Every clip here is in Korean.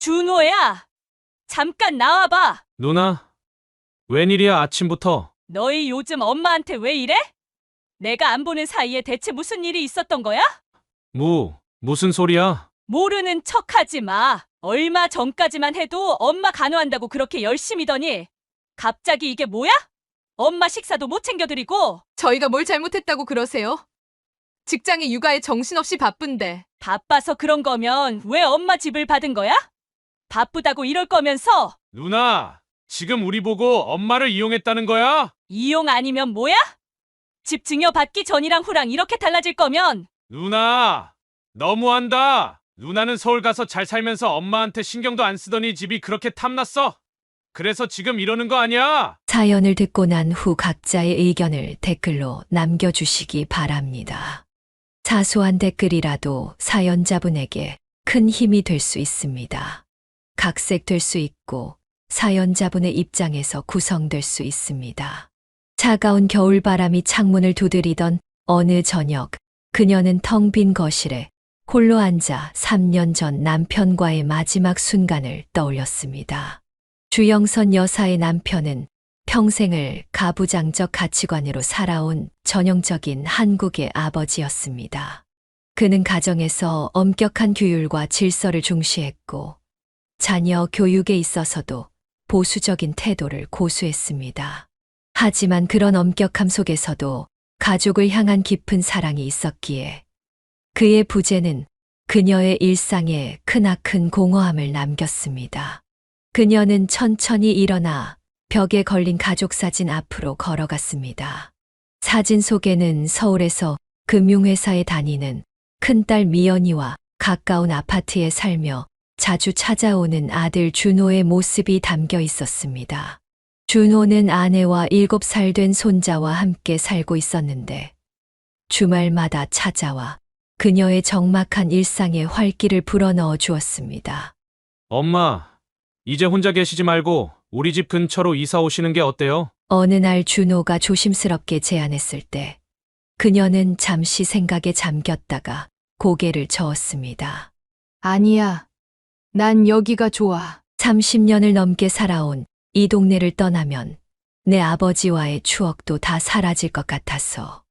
준호야, 잠깐 나와봐. 누나, 웬일이야 아침부터? 너희 요즘 엄마한테 왜 이래? 내가 안 보는 사이에 대체 무슨 일이 있었던 거야? 무슨 소리야? 모르는 척하지 마. 얼마 전까지만 해도 엄마 간호한다고 그렇게 열심히더니 갑자기 이게 뭐야? 엄마 식사도 못 챙겨드리고. 저희가 뭘 잘못했다고 그러세요? 직장에 육아에 정신없이 바쁜데. 바빠서 그런 거면 왜 엄마 집을 받은 거야? 바쁘다고 이럴 거면서. 누나, 지금 우리 보고 엄마를 이용했다는 거야? 이용 아니면 뭐야? 집 증여 받기 전이랑 후랑 이렇게 달라질 거면. 누나, 너무한다. 누나는 서울 가서 잘 살면서 엄마한테 신경도 안 쓰더니 집이 그렇게 탐났어. 그래서 지금 이러는 거 아니야? 사연을 듣고 난 후 각자의 의견을 댓글로 남겨주시기 바랍니다. 사소한 댓글이라도 사연자분에게 큰 힘이 될 수 있습니다. 각색될 수 있고 사연자분의 입장에서 구성될 수 있습니다. 차가운 겨울바람이 창문을 두드리던 어느 저녁, 그녀는 텅 빈 거실에 홀로 앉아 3년 전 남편과의 마지막 순간을 떠올렸습니다. 주영선 여사의 남편은 평생을 가부장적 가치관으로 살아온 전형적인 한국의 아버지였습니다. 그는 가정에서 엄격한 규율과 질서를 중시했고 자녀 교육에 있어서도 보수적인 태도를 고수했습니다. 하지만 그런 엄격함 속에서도 가족을 향한 깊은 사랑이 있었기에 그의 부재는 그녀의 일상에 크나큰 공허함을 남겼습니다. 그녀는 천천히 일어나 벽에 걸린 가족 사진 앞으로 걸어갔습니다. 사진 속에는 서울에서 금융회사에 다니는 큰딸 미연이와 가까운 아파트에 살며 자주 찾아오는 아들 준호의 모습이 담겨 있었습니다. 준호는 아내와 7살 된 손자와 함께 살고 있었는데 주말마다 찾아와 그녀의 적막한 일상에 활기를 불어넣어 주었습니다. 엄마, 이제 혼자 계시지 말고 우리 집 근처로 이사 오시는 게 어때요? 어느 날 준호가 조심스럽게 제안했을 때 그녀는 잠시 생각에 잠겼다가 고개를 저었습니다. 아니야. 난 여기가 좋아. 30년을 넘게 살아온 이 동네를 떠나면 내 아버지와의 추억도 다 사라질 것 같아서.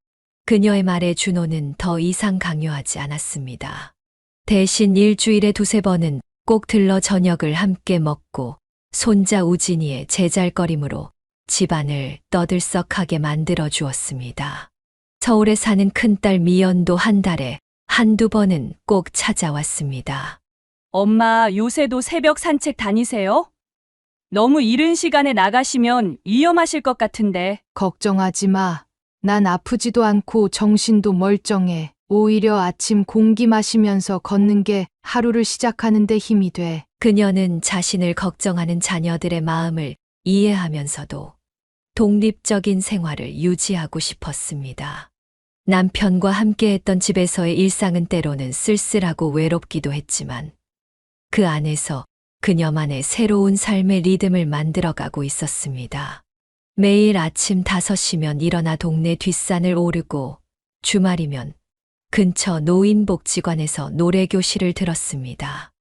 그녀의 말에 준호는 더 이상 강요하지 않았습니다. 대신 일주일에 2~3번은 꼭 들러 저녁을 함께 먹고 손자 우진이의 제잘거림으로 집안을 떠들썩하게 만들어 주었습니다. 서울에 사는 큰딸 미연도 한 달에 1~2번은 꼭 찾아왔습니다. 엄마 요새도 새벽 산책 다니세요? 너무 이른 시간에 나가시면 위험하실 것 같은데. 걱정하지 마. 난 아프지도 않고 정신도 멀쩡해. 오히려 아침 공기 마시면서 걷는 게 하루를 시작하는 데 힘이 돼. 그녀는 자신을 걱정하는 자녀들의 마음을 이해하면서도 독립적인 생활을 유지하고 싶었습니다. 남편과 함께했던 집에서의 일상은 때로는 쓸쓸하고 외롭기도 했지만 그 안에서 그녀만의 새로운 삶의 리듬을 만들어가고 있었습니다. 매일 아침 5시면 일어나 동네 뒷산을 오르고 주말이면 근처 노인복지관에서 노래교실을 들었습니다.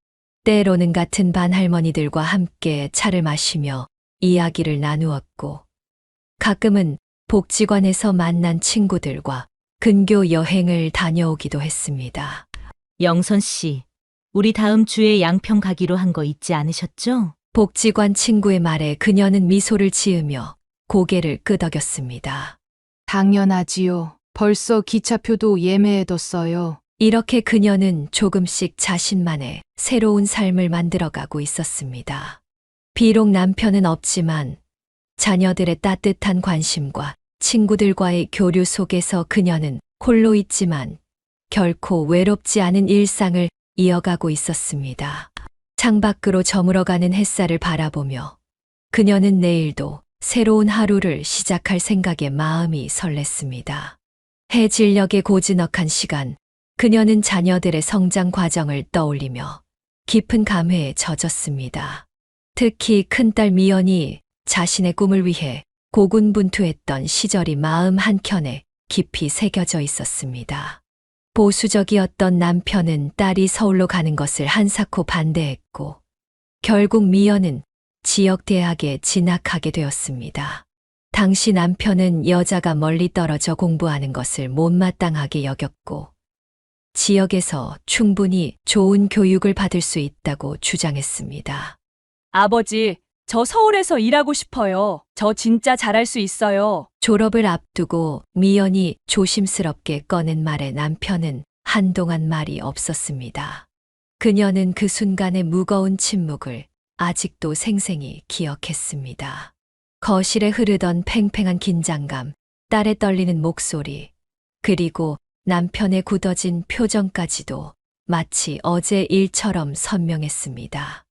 때로는 같은 반 할머니들과 함께 차를 마시며 이야기를 나누었고 가끔은 복지관에서 만난 친구들과 근교 여행을 다녀오기도 했습니다. 영선 씨, 우리 다음 주에 양평 가기로 한 거 잊지 않으셨죠? 복지관 친구의 말에 그녀는 미소를 지으며 고개를 끄덕였습니다. 당연하지요. 벌써 기차표도 예매해뒀어요. 이렇게 그녀는 조금씩 자신만의 새로운 삶을 만들어가고 있었습니다. 비록 남편은 없지만 자녀들의 따뜻한 관심과 친구들과의 교류 속에서 그녀는 홀로 있지만 결코 외롭지 않은 일상을 이어가고 있었습니다. 창밖으로 저물어가는 햇살을 바라보며 그녀는 내일도 새로운 하루를 시작할 생각에 마음이 설렜습니다. 해질녘의 고즈넉한 시간, 그녀는 자녀들의 성장 과정을 떠올리며 깊은 감회에 젖었습니다. 특히 큰딸 미연이 자신의 꿈을 위해 고군분투했던 시절이 마음 한켠에 깊이 새겨져 있었습니다. 보수적이었던 남편은 딸이 서울로 가는 것을 한사코 반대했고 결국 미연은 지역 대학에 진학하게 되었습니다. 당시 남편은 여자가 멀리 떨어져 공부하는 것을 못마땅하게 여겼고 지역에서 충분히 좋은 교육을 받을 수 있다고 주장했습니다. 아버지, 저 서울에서 일하고 싶어요. 저 진짜 잘할 수 있어요. 졸업을 앞두고 미연이 조심스럽게 꺼낸 말에 남편은 한동안 말이 없었습니다. 그녀는 그 순간의 무거운 침묵을 아직도 생생히 기억했습니다. 거실에 흐르던 팽팽한 긴장감, 딸의 떨리는 목소리, 그리고 남편의 굳어진 표정까지도 마치 어제 일처럼 선명했습니다.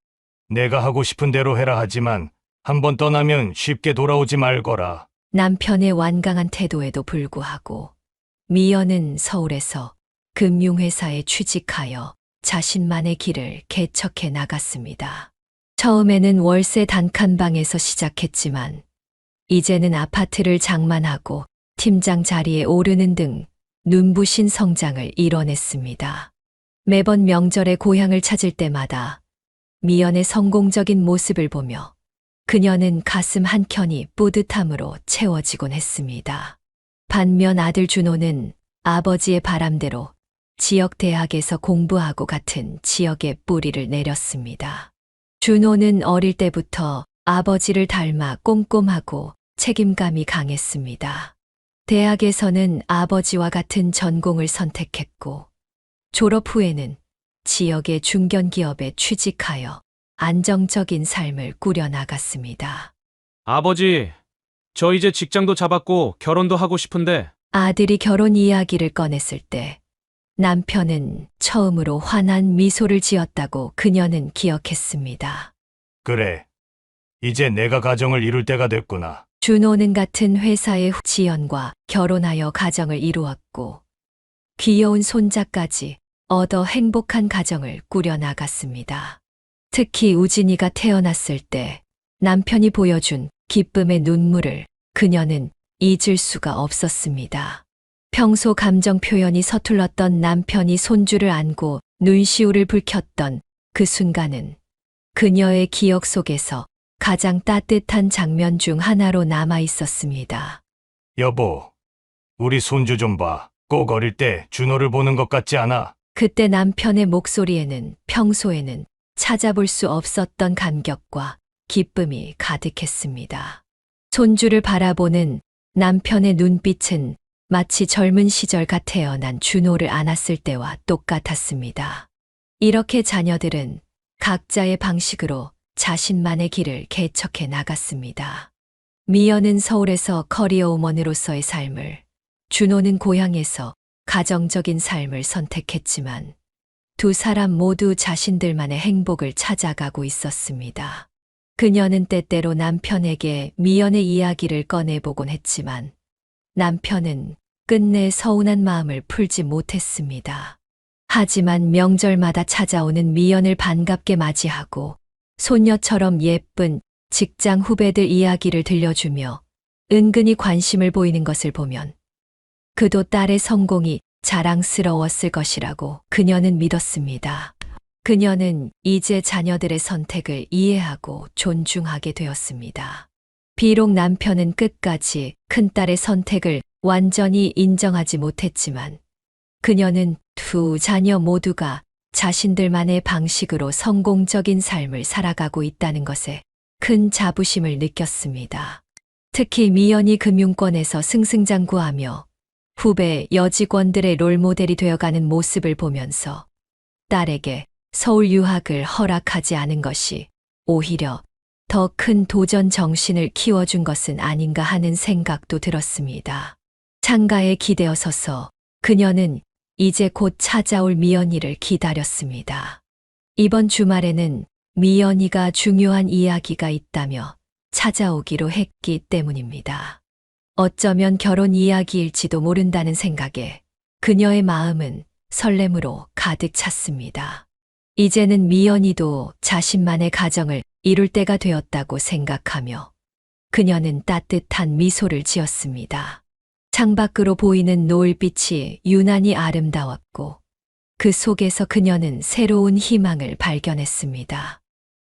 내가 하고 싶은 대로 해라 하지만 한번 떠나면 쉽게 돌아오지 말거라. 남편의 완강한 태도에도 불구하고 미연은 서울에서 금융회사에 취직하여 자신만의 길을 개척해 나갔습니다. 처음에는 월세 단칸방에서 시작했지만 이제는 아파트를 장만하고 팀장 자리에 오르는 등 눈부신 성장을 이뤄냈습니다. 매번 명절에 고향을 찾을 때마다 미연의 성공적인 모습을 보며 그녀는 가슴 한켠이 뿌듯함으로 채워지곤 했습니다. 반면 아들 준호는 아버지의 바람대로 지역 대학에서 공부하고 같은 지역에 뿌리를 내렸습니다. 준호는 어릴 때부터 아버지를 닮아 꼼꼼하고 책임감이 강했습니다. 대학에서는 아버지와 같은 전공을 선택했고 졸업 후에는 지역의 중견기업에 취직하여 안정적인 삶을 꾸려나갔습니다. 아버지, 저 이제 직장도 잡았고 결혼도 하고 싶은데 아들이 결혼 이야기를 꺼냈을 때 남편은 처음으로 환한 미소를 지었다고 그녀는 기억했습니다. 그래. 이제 내가 가정을 이룰 때가 됐구나. 준호는 같은 회사의 지연과 결혼하여 가정을 이루었고 귀여운 손자까지 얻어 행복한 가정을 꾸려나갔습니다. 특히 우진이가 태어났을 때 남편이 보여준 기쁨의 눈물을 그녀는 잊을 수가 없었습니다. 평소 감정 표현이 서툴렀던 남편이 손주를 안고 눈시울을 붉혔던 그 순간은 그녀의 기억 속에서 가장 따뜻한 장면 중 하나로 남아 있었습니다. 여보, 우리 손주 좀 봐. 꼭 어릴 때 준호를 보는 것 같지 않아? 그때 남편의 목소리에는 평소에는 찾아볼 수 없었던 감격과 기쁨이 가득했습니다. 손주를 바라보는 남편의 눈빛은 마치 젊은 시절 갓 태어난 준호를 안았을 때와 똑같았습니다. 이렇게 자녀들은 각자의 방식으로 자신만의 길을 개척해 나갔습니다. 미연은 서울에서 커리어우먼으로서의 삶을, 준호는 고향에서 가정적인 삶을 선택했지만 두 사람 모두 자신들만의 행복을 찾아가고 있었습니다. 그녀는 때때로 남편에게 미연의 이야기를 꺼내보곤 했지만 남편은 끝내 서운한 마음을 풀지 못했습니다. 하지만 명절마다 찾아오는 미연을 반갑게 맞이하고 손녀처럼 예쁜 직장 후배들 이야기를 들려주며 은근히 관심을 보이는 것을 보면 그도 딸의 성공이 자랑스러웠을 것이라고 그녀는 믿었습니다. 그녀는 이제 자녀들의 선택을 이해하고 존중하게 되었습니다. 비록 남편은 끝까지 큰딸의 선택을 완전히 인정하지 못했지만 그녀는 두 자녀 모두가 자신들만의 방식으로 성공적인 삶을 살아가고 있다는 것에 큰 자부심을 느꼈습니다. 특히 미연이 금융권에서 승승장구하며 후배 여직원들의 롤모델이 되어가는 모습을 보면서 딸에게 서울 유학을 허락하지 않은 것이 오히려 더 큰 도전 정신을 키워준 것은 아닌가 하는 생각도 들었습니다. 창가에 기대어 서서 그녀는 이제 곧 찾아올 미연이를 기다렸습니다. 이번 주말에는 미연이가 중요한 이야기가 있다며 찾아오기로 했기 때문입니다. 어쩌면 결혼 이야기일지도 모른다는 생각에 그녀의 마음은 설렘으로 가득 찼습니다. 이제는 미연이도 자신만의 가정을 이룰 때가 되었다고 생각하며 그녀는 따뜻한 미소를 지었습니다. 창밖으로 보이는 노을빛이 유난히 아름다웠고 그 속에서 그녀는 새로운 희망을 발견했습니다.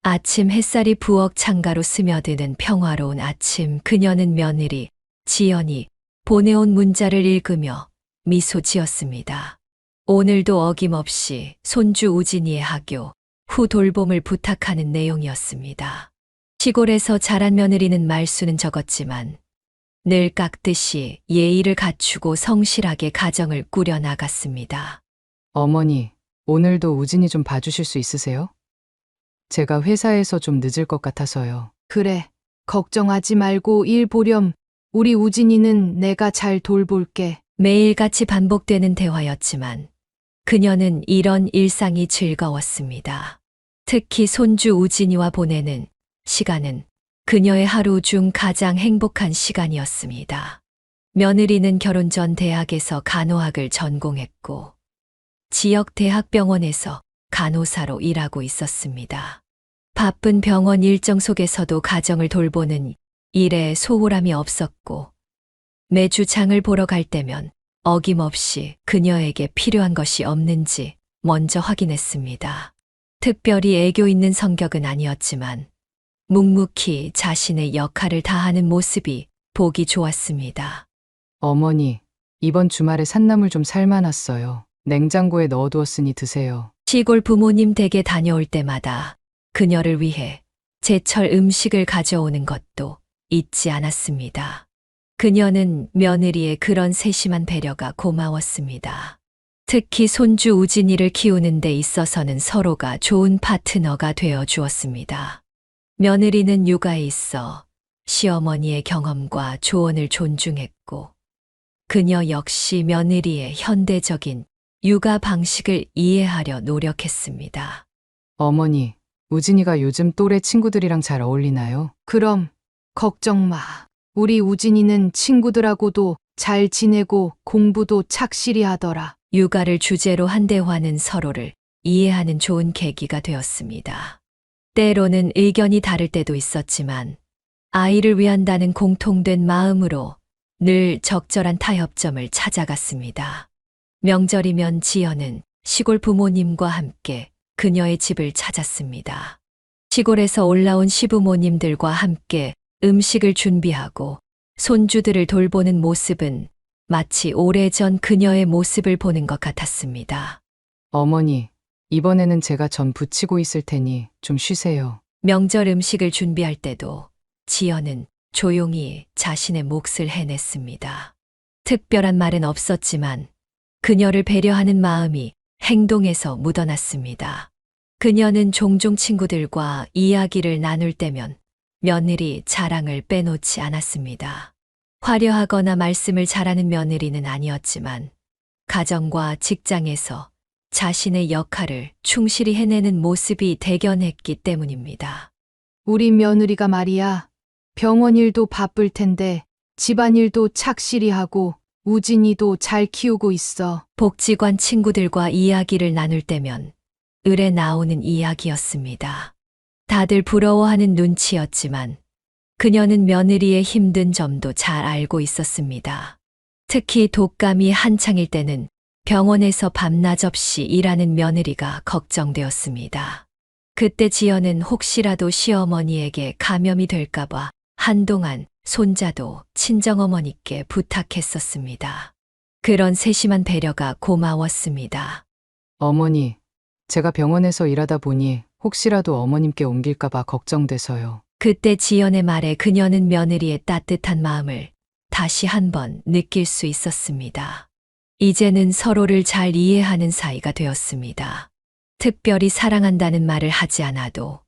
아침 햇살이 부엌 창가로 스며드는 평화로운 아침, 그녀는 며느리 지연이 보내온 문자를 읽으며 미소 지었습니다. 오늘도 어김없이 손주 우진이의 학교 후 돌봄을 부탁하는 내용이었습니다. 시골에서 자란 며느리는 말수는 적었지만 늘 깎듯이 예의를 갖추고 성실하게 가정을 꾸려 나갔습니다. 어머니, 오늘도 우진이 좀 봐주실 수 있으세요? 제가 회사에서 좀 늦을 것 같아서요. 그래, 걱정하지 말고 일 보렴. 우리 우진이는 내가 잘 돌볼게. 매일같이 반복되는 대화였지만 그녀는 이런 일상이 즐거웠습니다. 특히 손주 우진이와 보내는 시간은 그녀의 하루 중 가장 행복한 시간이었습니다. 며느리는 결혼 전 대학에서 간호학을 전공했고 지역 대학병원에서 간호사로 일하고 있었습니다. 바쁜 병원 일정 속에서도 가정을 돌보는 일에 소홀함이 없었고 매주 장을 보러 갈 때면 어김없이 그녀에게 필요한 것이 없는지 먼저 확인했습니다. 특별히 애교 있는 성격은 아니었지만 묵묵히 자신의 역할을 다하는 모습이 보기 좋았습니다. 어머니, 이번 주말에 산나물 좀 삶아놨어요. 냉장고에 넣어두었으니 드세요. 시골 부모님 댁에 다녀올 때마다 그녀를 위해 제철 음식을 가져오는 것도 잊지 않았습니다. 그녀는 며느리의 그런 세심한 배려가 고마웠습니다. 특히 손주 우진이를 키우는 데 있어서는 서로가 좋은 파트너가 되어 주었습니다. 며느리는 육아에 있어 시어머니의 경험과 조언을 존중했고 그녀 역시 며느리의 현대적인 육아 방식을 이해하려 노력했습니다. 어머니, 우진이가 요즘 또래 친구들이랑 잘 어울리나요? 그럼 걱정 마. 우리 우진이는 친구들하고도 잘 지내고 공부도 착실히 하더라. 육아를 주제로 한 대화는 서로를 이해하는 좋은 계기가 되었습니다. 때로는 의견이 다를 때도 있었지만 아이를 위한다는 공통된 마음으로 늘 적절한 타협점을 찾아갔습니다. 명절이면 지연은 시골 부모님과 함께 그녀의 집을 찾았습니다. 시골에서 올라온 시부모님들과 함께 음식을 준비하고 손주들을 돌보는 모습은 마치 오래전 그녀의 모습을 보는 것 같았습니다. 어머니, 이번에는 제가 전 부치고 있을 테니 좀 쉬세요. 명절 음식을 준비할 때도 지연은 조용히 자신의 몫을 해냈습니다. 특별한 말은 없었지만 그녀를 배려하는 마음이 행동에서 묻어났습니다. 그녀는 종종 친구들과 이야기를 나눌 때면 며느리 자랑을 빼놓지 않았습니다. 화려하거나 말씀을 잘하는 며느리는 아니었지만 가정과 직장에서 자신의 역할을 충실히 해내는 모습이 대견했기 때문입니다. 우리 며느리가 말이야. 병원 일도 바쁠 텐데 집안일도 착실히 하고 우진이도 잘 키우고 있어. 복지관 친구들과 이야기를 나눌 때면 을에 나오는 이야기였습니다. 다들 부러워하는 눈치였지만 그녀는 며느리의 힘든 점도 잘 알고 있었습니다. 특히 독감이 한창일 때는 병원에서 밤낮 없이 일하는 며느리가 걱정되었습니다. 그때 지연은 혹시라도 시어머니에게 감염이 될까봐 한동안 손자도 친정어머니께 부탁했었습니다. 그런 세심한 배려가 고마웠습니다. 어머니, 제가 병원에서 일하다 보니 혹시라도 어머님께 옮길까봐 걱정돼서요. 그때 지연의 말에 그녀는 며느리의 따뜻한 마음을 다시 한번 느낄 수 있었습니다. 이제는 서로를 잘 이해하는 사이가 되었습니다. 특별히 사랑한다는 말을 하지 않아도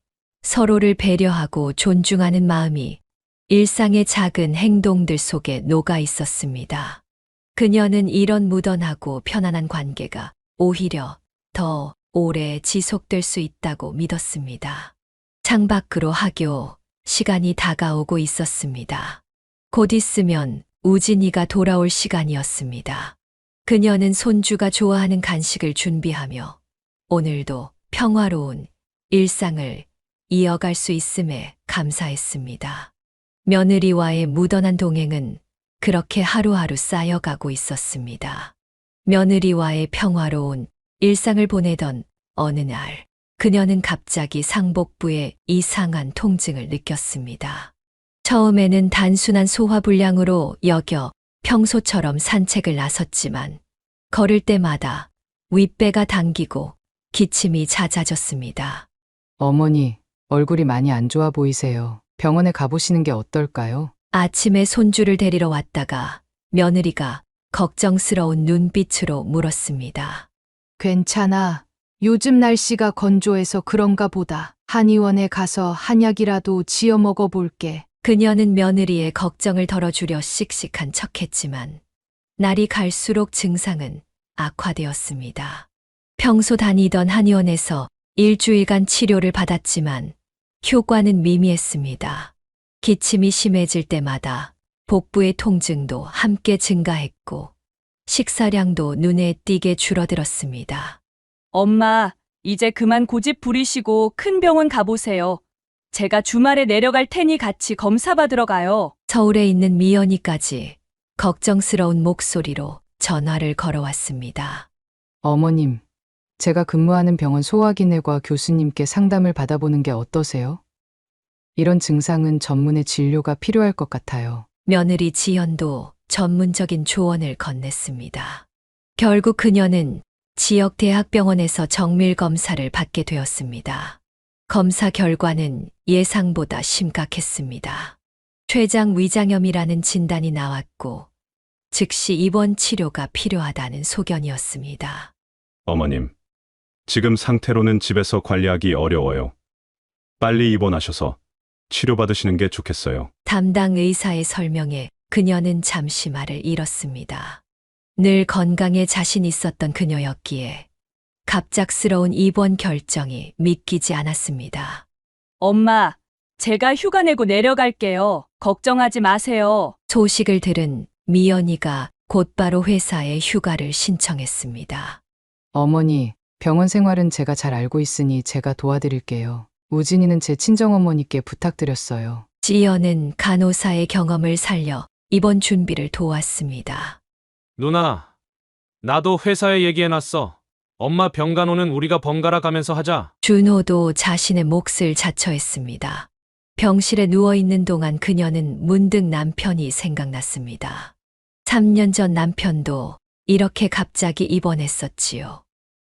서로를 배려하고 존중하는 마음이 일상의 작은 행동들 속에 녹아 있었습니다. 그녀는 이런 무던하고 편안한 관계가 오히려 더 오래 지속될 수 있다고 믿었습니다. 창밖으로 학교 시간이 다가오고 있었습니다. 곧 있으면 우진이가 돌아올 시간이었습니다. 그녀는 손주가 좋아하는 간식을 준비하며 오늘도 평화로운 일상을 이어갈 수 있음에 감사했습니다. 며느리와의 무던한 동행은 그렇게 하루하루 쌓여가고 있었습니다. 며느리와의 평화로운 일상을 보내던 어느 날, 그녀는 갑자기 상복부에 이상한 통증을 느꼈습니다. 처음에는 단순한 소화불량으로 여겨 평소처럼 산책을 나섰지만 걸을 때마다 윗배가 당기고 기침이 잦아졌습니다. 어머니, 얼굴이 많이 안 좋아 보이세요. 병원에 가보시는 게 어떨까요? 아침에 손주를 데리러 왔다가 며느리가 걱정스러운 눈빛으로 물었습니다. 괜찮아. 요즘 날씨가 건조해서 그런가 보다. 한의원에 가서 한약이라도 지어 먹어볼게. 그녀는 며느리의 걱정을 덜어주려 씩씩한 척했지만 날이 갈수록 증상은 악화되었습니다. 평소 다니던 한의원에서 일주일간 치료를 받았지만 효과는 미미했습니다. 기침이 심해질 때마다 복부의 통증도 함께 증가했고 식사량도 눈에 띄게 줄어들었습니다. 엄마, 이제 그만 고집 부리시고 큰 병원 가보세요. 제가 주말에 내려갈 테니 같이 검사받으러 가요. 서울에 있는 미연이까지 걱정스러운 목소리로 전화를 걸어왔습니다. 어머님, 제가 근무하는 병원 소화기내과 교수님께 상담을 받아보는 게 어떠세요? 이런 증상은 전문의 진료가 필요할 것 같아요. 며느리 지연도 전문적인 조언을 건넸습니다. 결국 그녀는 지역 대학병원에서 정밀 검사를 받게 되었습니다. 검사 결과는 예상보다 심각했습니다. 췌장 위장염이라는 진단이 나왔고 즉시 입원 치료가 필요하다는 소견이었습니다. 어머님, 지금 상태로는 집에서 관리하기 어려워요. 빨리 입원하셔서 치료받으시는 게 좋겠어요. 담당 의사의 설명에 그녀는 잠시 말을 잃었습니다. 늘 건강에 자신 있었던 그녀였기에 갑작스러운 입원 결정이 믿기지 않았습니다. 엄마, 제가 휴가 내고 내려갈게요. 걱정하지 마세요. 소식을 들은 미연이가 곧바로 회사에 휴가를 신청했습니다. 어머니, 병원 생활은 제가 잘 알고 있으니 제가 도와드릴게요. 우진이는 제 친정어머니께 부탁드렸어요. 지연은 간호사의 경험을 살려 입원 준비를 도왔습니다. 누나, 나도 회사에 얘기해놨어. 엄마 병간호는 우리가 번갈아 가면서 하자. 준호도 자신의 몫을 자처했습니다. 병실에 누워있는 동안 그녀는 문득 남편이 생각났습니다. 3년 전 남편도 이렇게 갑자기 입원했었지요.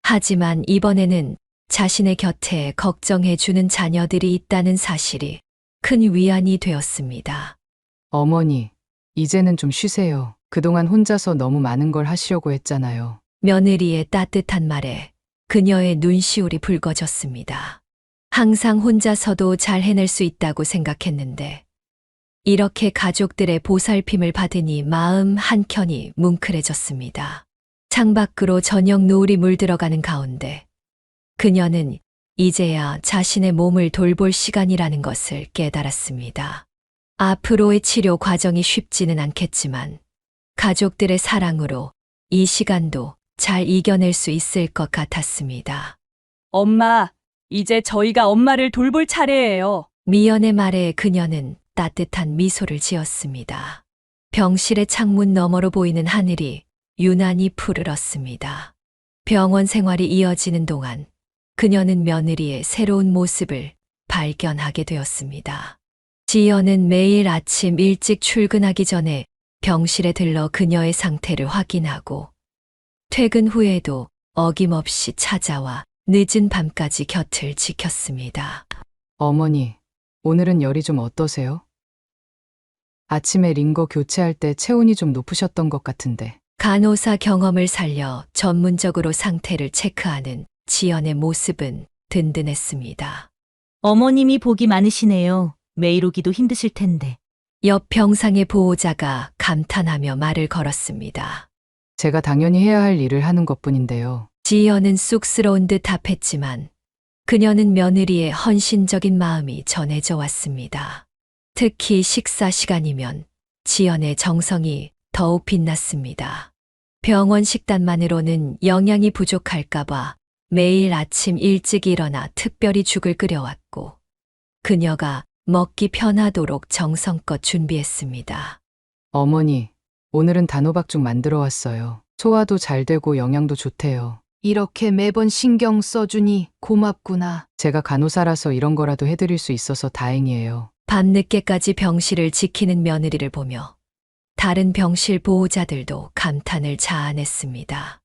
하지만 이번에는 자신의 곁에 걱정해주는 자녀들이 있다는 사실이 큰 위안이 되었습니다. 어머니, 이제는 좀 쉬세요. 그동안 혼자서 너무 많은 걸 하시려고 했잖아요. 며느리의 따뜻한 말에 그녀의 눈시울이 붉어졌습니다. 항상 혼자서도 잘 해낼 수 있다고 생각했는데 이렇게 가족들의 보살핌을 받으니 마음 한켠이 뭉클해졌습니다. 창밖으로 저녁 노을이 물들어가는 가운데 그녀는 이제야 자신의 몸을 돌볼 시간이라는 것을 깨달았습니다. 앞으로의 치료 과정이 쉽지는 않겠지만 가족들의 사랑으로 이 시간도 잘 이겨낼 수 있을 것 같았습니다. 엄마, 이제 저희가 엄마를 돌볼 차례예요. 미연의 말에 그녀는 따뜻한 미소를 지었습니다. 병실의 창문 너머로 보이는 하늘이 유난히 푸르렀습니다. 병원 생활이 이어지는 동안 그녀는 며느리의 새로운 모습을 발견하게 되었습니다. 지연은 매일 아침 일찍 출근하기 전에 병실에 들러 그녀의 상태를 확인하고 퇴근 후에도 어김없이 찾아와 늦은 밤까지 곁을 지켰습니다. 어머니, 오늘은 열이 좀 어떠세요? 아침에 링거 교체할 때 체온이 좀 높으셨던 것 같은데. 간호사 경험을 살려 전문적으로 상태를 체크하는 지연의 모습은 든든했습니다. 어머님이 복이 많으시네요. 매일 오기도 힘드실 텐데. 옆 병상의 보호자가 감탄하며 말을 걸었습니다. 제가 당연히 해야 할 일을 하는 것뿐인데요. 지연은 쑥스러운 듯 답했지만 그녀는 며느리의 헌신적인 마음이 전해져 왔습니다. 특히 식사 시간이면 지연의 정성이 더욱 빛났습니다. 병원 식단만으로는 영양이 부족할까봐 매일 아침 일찍 일어나 특별히 죽을 끓여왔고 그녀가 먹기 편하도록 정성껏 준비했습니다. 어머니, 오늘은 단호박죽 만들어 왔어요. 소화도 잘 되고 영양도 좋대요. 이렇게 매번 신경 써주니 고맙구나. 제가 간호사라서 이런 거라도 해드릴 수 있어서 다행이에요. 밤늦게까지 병실을 지키는 며느리를 보며 다른 병실 보호자들도 감탄을 자아냈습니다.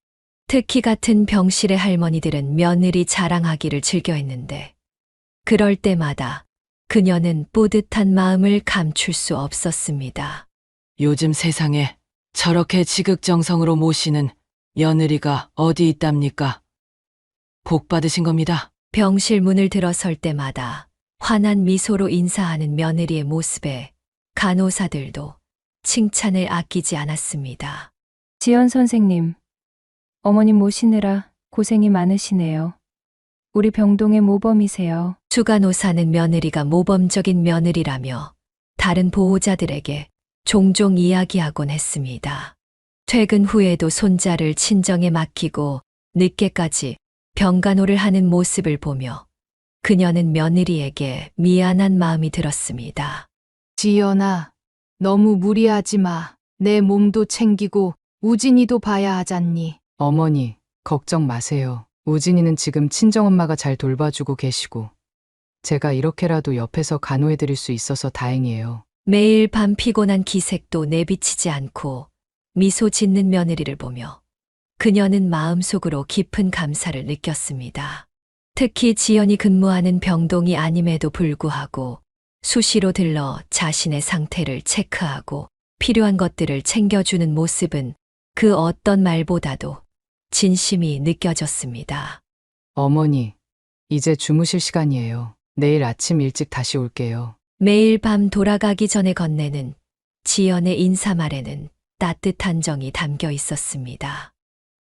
특히 같은 병실의 할머니들은 며느리 자랑하기를 즐겨했는데 그럴 때마다 그녀는 뿌듯한 마음을 감출 수 없었습니다. 요즘 세상에 저렇게 지극정성으로 모시는 며느리가 어디 있답니까? 복 받으신 겁니다. 병실 문을 들어설 때마다 환한 미소로 인사하는 며느리의 모습에 간호사들도 칭찬을 아끼지 않았습니다. 지연 선생님, 어머님 모시느라 고생이 많으시네요. 우리 병동의 모범이세요. 주간호사는 며느리가 모범적인 며느리라며 다른 보호자들에게 종종 이야기하곤 했습니다. 퇴근 후에도 손자를 친정에 맡기고 늦게까지 병간호를 하는 모습을 보며 그녀는 며느리에게 미안한 마음이 들었습니다. 지연아, 너무 무리하지 마. 내 몸도 챙기고 우진이도 봐야 하잖니. 어머니, 걱정 마세요. 우진이는 지금 친정엄마가 잘 돌봐주고 계시고 제가 이렇게라도 옆에서 간호해드릴 수 있어서 다행이에요. 매일 밤 피곤한 기색도 내비치지 않고 미소 짓는 며느리를 보며 그녀는 마음속으로 깊은 감사를 느꼈습니다. 특히 지연이 근무하는 병동이 아님에도 불구하고 수시로 들러 자신의 상태를 체크하고 필요한 것들을 챙겨주는 모습은 그 어떤 말보다도 진심이 느껴졌습니다. 어머니, 이제 주무실 시간이에요. 내일 아침 일찍 다시 올게요. 매일 밤 돌아가기 전에 건네는 지연의 인사말에는 따뜻한 정이 담겨 있었습니다.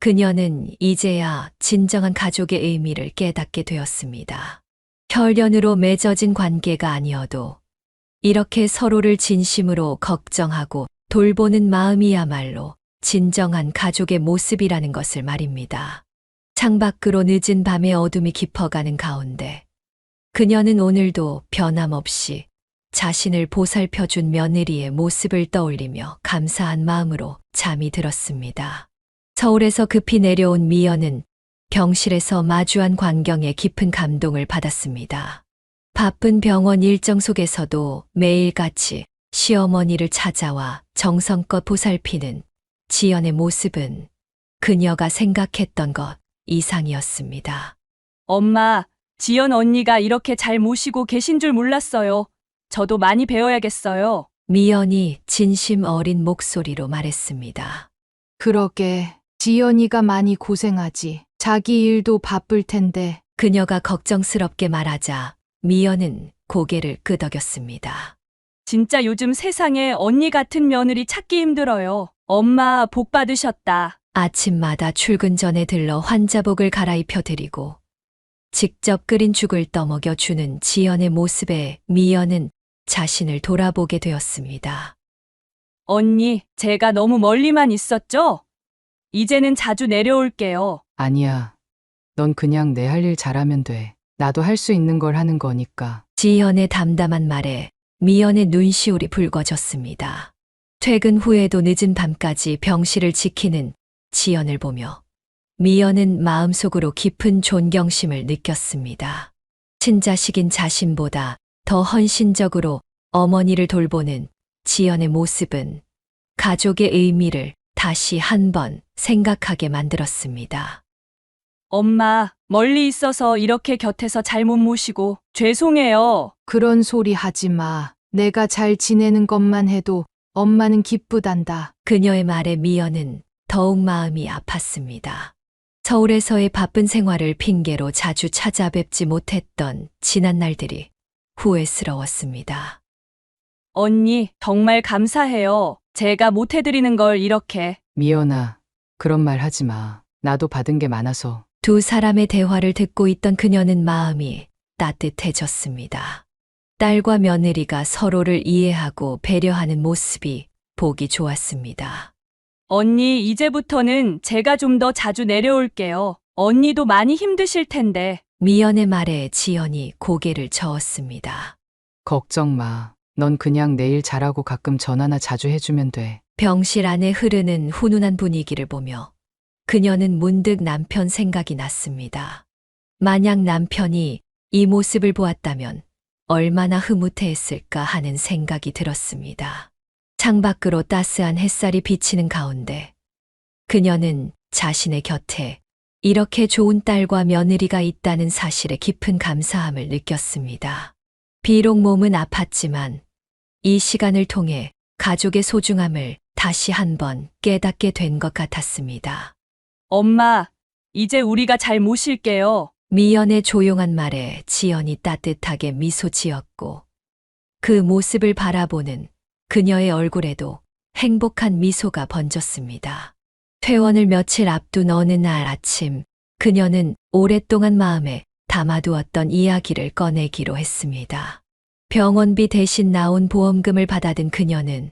그녀는 이제야 진정한 가족의 의미를 깨닫게 되었습니다. 혈연으로 맺어진 관계가 아니어도 이렇게 서로를 진심으로 걱정하고 돌보는 마음이야말로 진정한 가족의 모습이라는 것을 말입니다. 창밖으로 늦은 밤의 어둠이 깊어가는 가운데 그녀는 오늘도 변함없이 자신을 보살펴준 며느리의 모습을 떠올리며 감사한 마음으로 잠이 들었습니다. 서울에서 급히 내려온 미연은 병실에서 마주한 광경에 깊은 감동을 받았습니다. 바쁜 병원 일정 속에서도 매일같이 시어머니를 찾아와 정성껏 보살피는 지연의 모습은 그녀가 생각했던 것 이상이었습니다. 엄마, 지연 언니가 이렇게 잘 모시고 계신 줄 몰랐어요. 저도 많이 배워야겠어요. 미연이 진심 어린 목소리로 말했습니다. 그러게, 지연이가 많이 고생하지. 자기 일도 바쁠 텐데. 그녀가 걱정스럽게 말하자 미연은 고개를 끄덕였습니다. 진짜 요즘 세상에 언니 같은 며느리 찾기 힘들어요. 엄마 복 받으셨다. 아침마다 출근 전에 들러 환자복을 갈아입혀 드리고 직접 끓인 죽을 떠먹여 주는 지연의 모습에 미연은 자신을 돌아보게 되었습니다. 언니, 제가 너무 멀리만 있었죠? 이제는 자주 내려올게요. 아니야. 넌 그냥 내 할 일 잘하면 돼. 나도 할 수 있는 걸 하는 거니까. 지연의 담담한 말에 미연의 눈시울이 붉어졌습니다. 퇴근 후에도 늦은 밤까지 병실을 지키는 지연을 보며 미연은 마음속으로 깊은 존경심을 느꼈습니다. 친자식인 자신보다 더 헌신적으로 어머니를 돌보는 지연의 모습은 가족의 의미를 다시 한번 생각하게 만들었습니다. 엄마, 멀리 있어서 이렇게 곁에서 잘못 모시고 죄송해요. 그런 소리 하지 마. 내가 잘 지내는 것만 해도 엄마는 기쁘단다. 그녀의 말에 미연은 더욱 마음이 아팠습니다. 서울에서의 바쁜 생활을 핑계로 자주 찾아뵙지 못했던 지난 날들이 후회스러웠습니다. 언니, 정말 감사해요. 제가 못해드리는 걸 이렇게. 미연아, 그런 말 하지 마. 나도 받은 게 많아서. 두 사람의 대화를 듣고 있던 그녀는 마음이 따뜻해졌습니다. 딸과 며느리가 서로를 이해하고 배려하는 모습이 보기 좋았습니다. 언니, 이제부터는 제가 좀 더 자주 내려올게요. 언니도 많이 힘드실 텐데. 미연의 말에 지연이 고개를 저었습니다. 걱정 마. 넌 그냥 내일 잘하고 가끔 전화나 자주 해주면 돼. 병실 안에 흐르는 훈훈한 분위기를 보며 그녀는 문득 남편 생각이 났습니다. 만약 남편이 이 모습을 보았다면 얼마나 흐뭇해했을까 하는 생각이 들었습니다. 창밖으로 따스한 햇살이 비치는 가운데 그녀는 자신의 곁에 이렇게 좋은 딸과 며느리가 있다는 사실에 깊은 감사함을 느꼈습니다. 비록 몸은 아팠지만 이 시간을 통해 가족의 소중함을 다시 한번 깨닫게 된 것 같았습니다. 엄마, 이제 우리가 잘 모실게요. 미연의 조용한 말에 지연이 따뜻하게 미소 지었고 그 모습을 바라보는 그녀의 얼굴에도 행복한 미소가 번졌습니다. 퇴원을 며칠 앞둔 어느 날 아침, 그녀는 오랫동안 마음에 담아두었던 이야기를 꺼내기로 했습니다. 병원비 대신 나온 보험금을 받아든 그녀는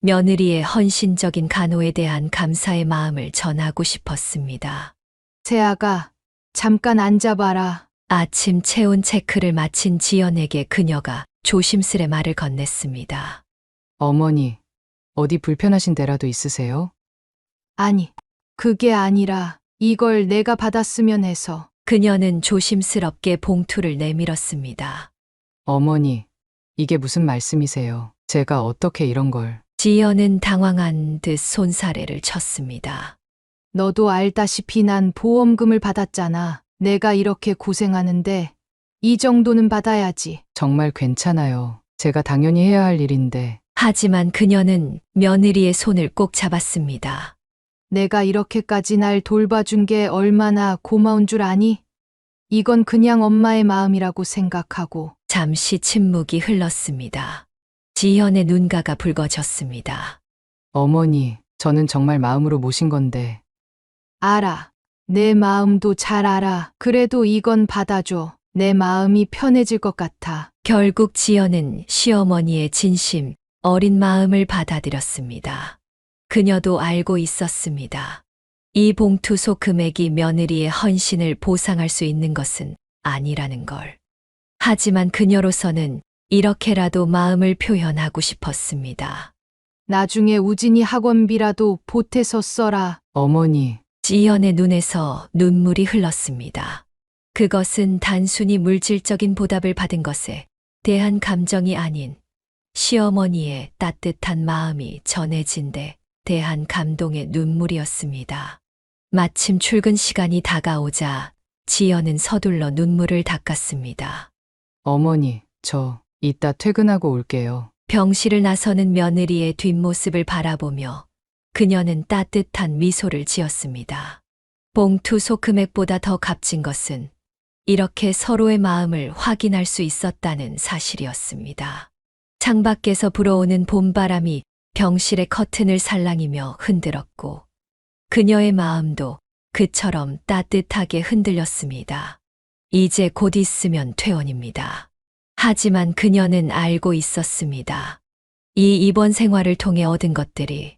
며느리의 헌신적인 간호에 대한 감사의 마음을 전하고 싶었습니다. 세아가 잠깐 앉아봐라. 아침 체온 체크를 마친 지연에게 그녀가 조심스레 말을 건넸습니다. 어머니, 어디 불편하신 데라도 있으세요? 아니, 그게 아니라 이걸 내가 받았으면 해서. 그녀는 조심스럽게 봉투를 내밀었습니다. 어머니, 이게 무슨 말씀이세요? 제가 어떻게 이런 걸. 지연은 당황한 듯 손사래를 쳤습니다. 너도 알다시피 난 보험금을 받았잖아. 내가 이렇게 고생하는데 이 정도는 받아야지. 정말 괜찮아요. 제가 당연히 해야 할 일인데. 하지만 그녀는 며느리의 손을 꼭 잡았습니다. 내가 이렇게까지 날 돌봐준 게 얼마나 고마운 줄 아니? 이건 그냥 엄마의 마음이라고 생각하고. 잠시 침묵이 흘렀습니다. 지연의 눈가가 붉어졌습니다. 어머니, 저는 정말 마음으로 모신 건데. 알아. 내 마음도 잘 알아. 그래도 이건 받아줘. 내 마음이 편해질 것 같아. 결국 지연은 시어머니의 진심, 어린 마음을 받아들였습니다. 그녀도 알고 있었습니다. 이 봉투 속 금액이 며느리의 헌신을 보상할 수 있는 것은 아니라는 걸. 하지만 그녀로서는 이렇게라도 마음을 표현하고 싶었습니다. 나중에 우진이 학원비라도 보태서 써라. 어머니. 지연의 눈에서 눈물이 흘렀습니다. 그것은 단순히 물질적인 보답을 받은 것에 대한 감정이 아닌 시어머니의 따뜻한 마음이 전해진 데 대한 감동의 눈물이었습니다. 마침 출근 시간이 다가오자 지연은 서둘러 눈물을 닦았습니다. 어머니, 저 이따 퇴근하고 올게요. 병실을 나서는 며느리의 뒷모습을 바라보며 그녀는 따뜻한 미소를 지었습니다. 봉투 속 금액보다 더 값진 것은 이렇게 서로의 마음을 확인할 수 있었다는 사실이었습니다. 창밖에서 불어오는 봄바람이 병실의 커튼을 살랑이며 흔들었고 그녀의 마음도 그처럼 따뜻하게 흔들렸습니다. 이제 곧 있으면 퇴원입니다. 하지만 그녀는 알고 있었습니다. 이 입원 생활을 통해 얻은 것들이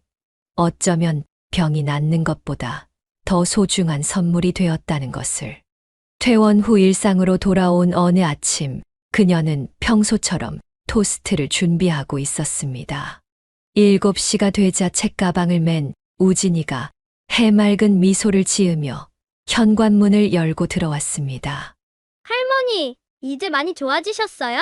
어쩌면 병이 낫는 것보다 더 소중한 선물이 되었다는 것을. 퇴원 후 일상으로 돌아온 어느 아침, 그녀는 평소처럼 토스트를 준비하고 있었습니다. 7시가 되자 책가방을 맨 우진이가 해맑은 미소를 지으며 현관문을 열고 들어왔습니다. 할머니, 이제 많이 좋아지셨어요?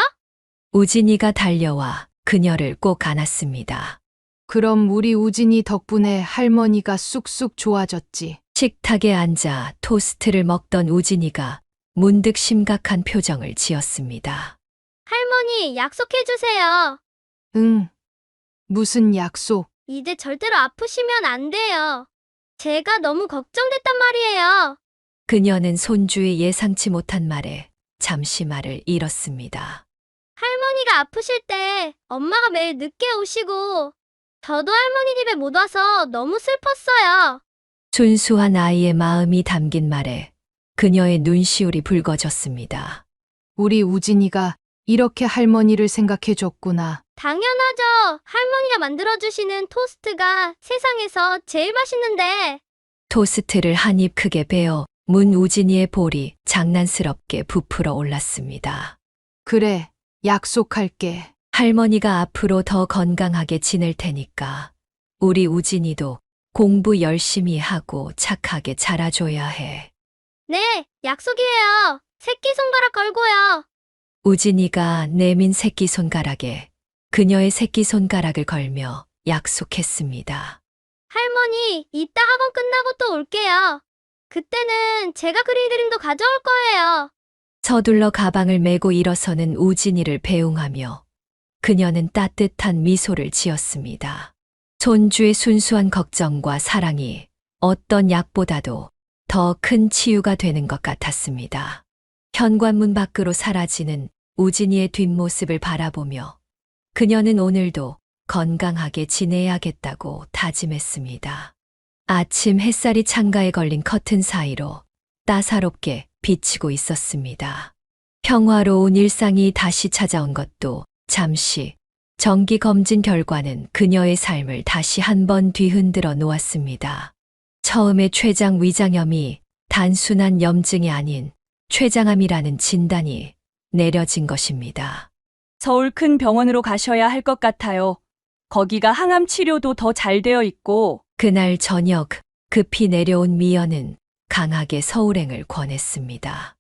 우진이가 달려와 그녀를 꼭 안았습니다. 그럼 우리 우진이 덕분에 할머니가 쑥쑥 좋아졌지. 식탁에 앉아 토스트를 먹던 우진이가 문득 심각한 표정을 지었습니다. 할머니, 약속해주세요. 응. 무슨 약속? 이제 절대로 아프시면 안 돼요. 제가 너무 걱정됐단 말이에요. 그녀는 손주의 예상치 못한 말에 잠시 말을 잃었습니다. 할머니가 아프실 때 엄마가 매일 늦게 오시고 저도 할머니 집에 못 와서 너무 슬펐어요. 순수한 아이의 마음이 담긴 말에 그녀의 눈시울이 붉어졌습니다. 우리 우진이가 이렇게 할머니를 생각해줬구나. 당연하죠. 할머니가 만들어주시는 토스트가 세상에서 제일 맛있는데. 토스트를 한 입 크게 베어 문 우진이의 볼이 장난스럽게 부풀어 올랐습니다. 그래, 약속할게. 할머니가 앞으로 더 건강하게 지낼 테니까 우리 우진이도 공부 열심히 하고 착하게 자라줘야 해. 네, 약속이에요. 새끼손가락 걸고요. 우진이가 내민 새끼손가락에 그녀의 새끼손가락을 걸며 약속했습니다. 할머니, 이따 학원 끝나고 또 올게요. 그때는 제가 그린 그림도 가져올 거예요. 서둘러 가방을 메고 일어서는 우진이를 배웅하며 그녀는 따뜻한 미소를 지었습니다. 손주의 순수한 걱정과 사랑이 어떤 약보다도 더 큰 치유가 되는 것 같았습니다. 현관문 밖으로 사라지는 우진이의 뒷모습을 바라보며 그녀는 오늘도 건강하게 지내야겠다고 다짐했습니다. 아침 햇살이 창가에 걸린 커튼 사이로 따사롭게 비치고 있었습니다. 평화로운 일상이 다시 찾아온 것도 잠시 정기 검진 결과는 그녀의 삶을 다시 한번 뒤흔들어 놓았습니다. 처음에 췌장 위장염이 단순한 염증이 아닌 췌장암이라는 진단이 내려진 것입니다. 서울 큰 병원으로 가셔야 할 것 같아요. 거기가 항암 치료도 더 잘 되어 있고. 그날 저녁 급히 내려온 미연은 강하게 서울행을 권했습니다.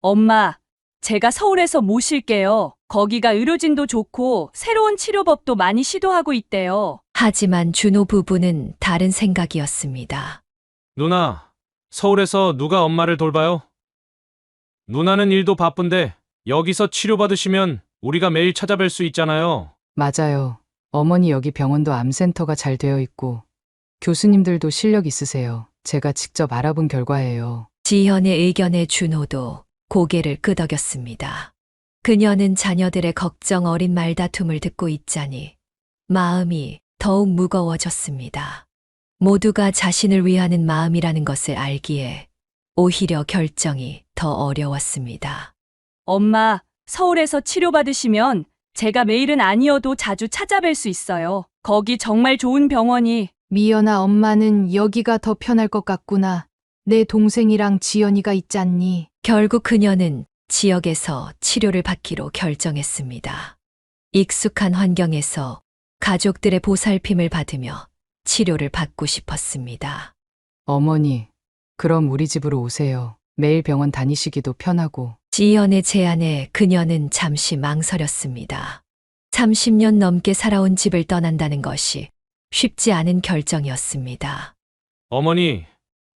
엄마, 제가 서울에서 모실게요. 거기가 의료진도 좋고 새로운 치료법도 많이 시도하고 있대요. 하지만 준호 부부는 다른 생각이었습니다. 누나, 서울에서 누가 엄마를 돌봐요? 누나는 일도 바쁜데 여기서 치료받으시면 우리가 매일 찾아뵐 수 있잖아요. 맞아요. 어머니 여기 병원도 암센터가 잘 되어 있고 교수님들도 실력 있으세요. 제가 직접 알아본 결과예요. 지현의 의견에 준호도 고개를 끄덕였습니다. 그녀는 자녀들의 걱정 어린 말다툼을 듣고 있자니 마음이 더욱 무거워졌습니다. 모두가 자신을 위하는 마음이라는 것을 알기에 오히려 결정이 더 어려웠습니다. 엄마, 서울에서 치료받으시면 제가 매일은 아니어도 자주 찾아뵐 수 있어요. 거기 정말 좋은 병원이. 미연아, 엄마는 여기가 더 편할 것 같구나. 내 동생이랑 지연이가 있잖니. 결국 그녀는 지역에서 치료를 받기로 결정했습니다. 익숙한 환경에서 가족들의 보살핌을 받으며 치료를 받고 싶었습니다. 어머니, 그럼 우리 집으로 오세요. 매일 병원 다니시기도 편하고. 지연의 제안에 그녀는 잠시 망설였습니다. 30년 넘게 살아온 집을 떠난다는 것이 쉽지 않은 결정이었습니다. 어머니,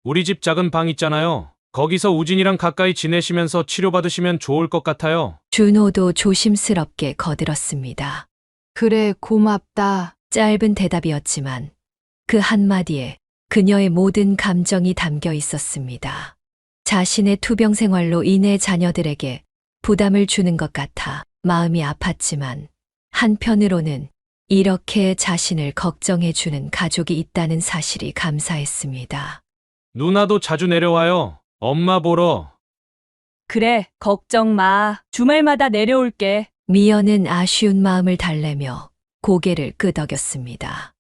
우리 집 작은 방 있잖아요. 거기서 우진이랑 가까이 지내시면서 치료받으시면 좋을 것 같아요. 준호도 조심스럽게 거들었습니다. 그래, 고맙다. 짧은 대답이었지만 그 한마디에 그녀의 모든 감정이 담겨 있었습니다. 자신의 투병 생활로 인해 자녀들에게 부담을 주는 것 같아 마음이 아팠지만 한편으로는 이렇게 자신을 걱정해주는 가족이 있다는 사실이 감사했습니다. 누나도 자주 내려와요. 엄마 보러. 그래, 걱정 마. 주말마다 내려올게. 미연은 아쉬운 마음을 달래며 고개를 끄덕였습니다.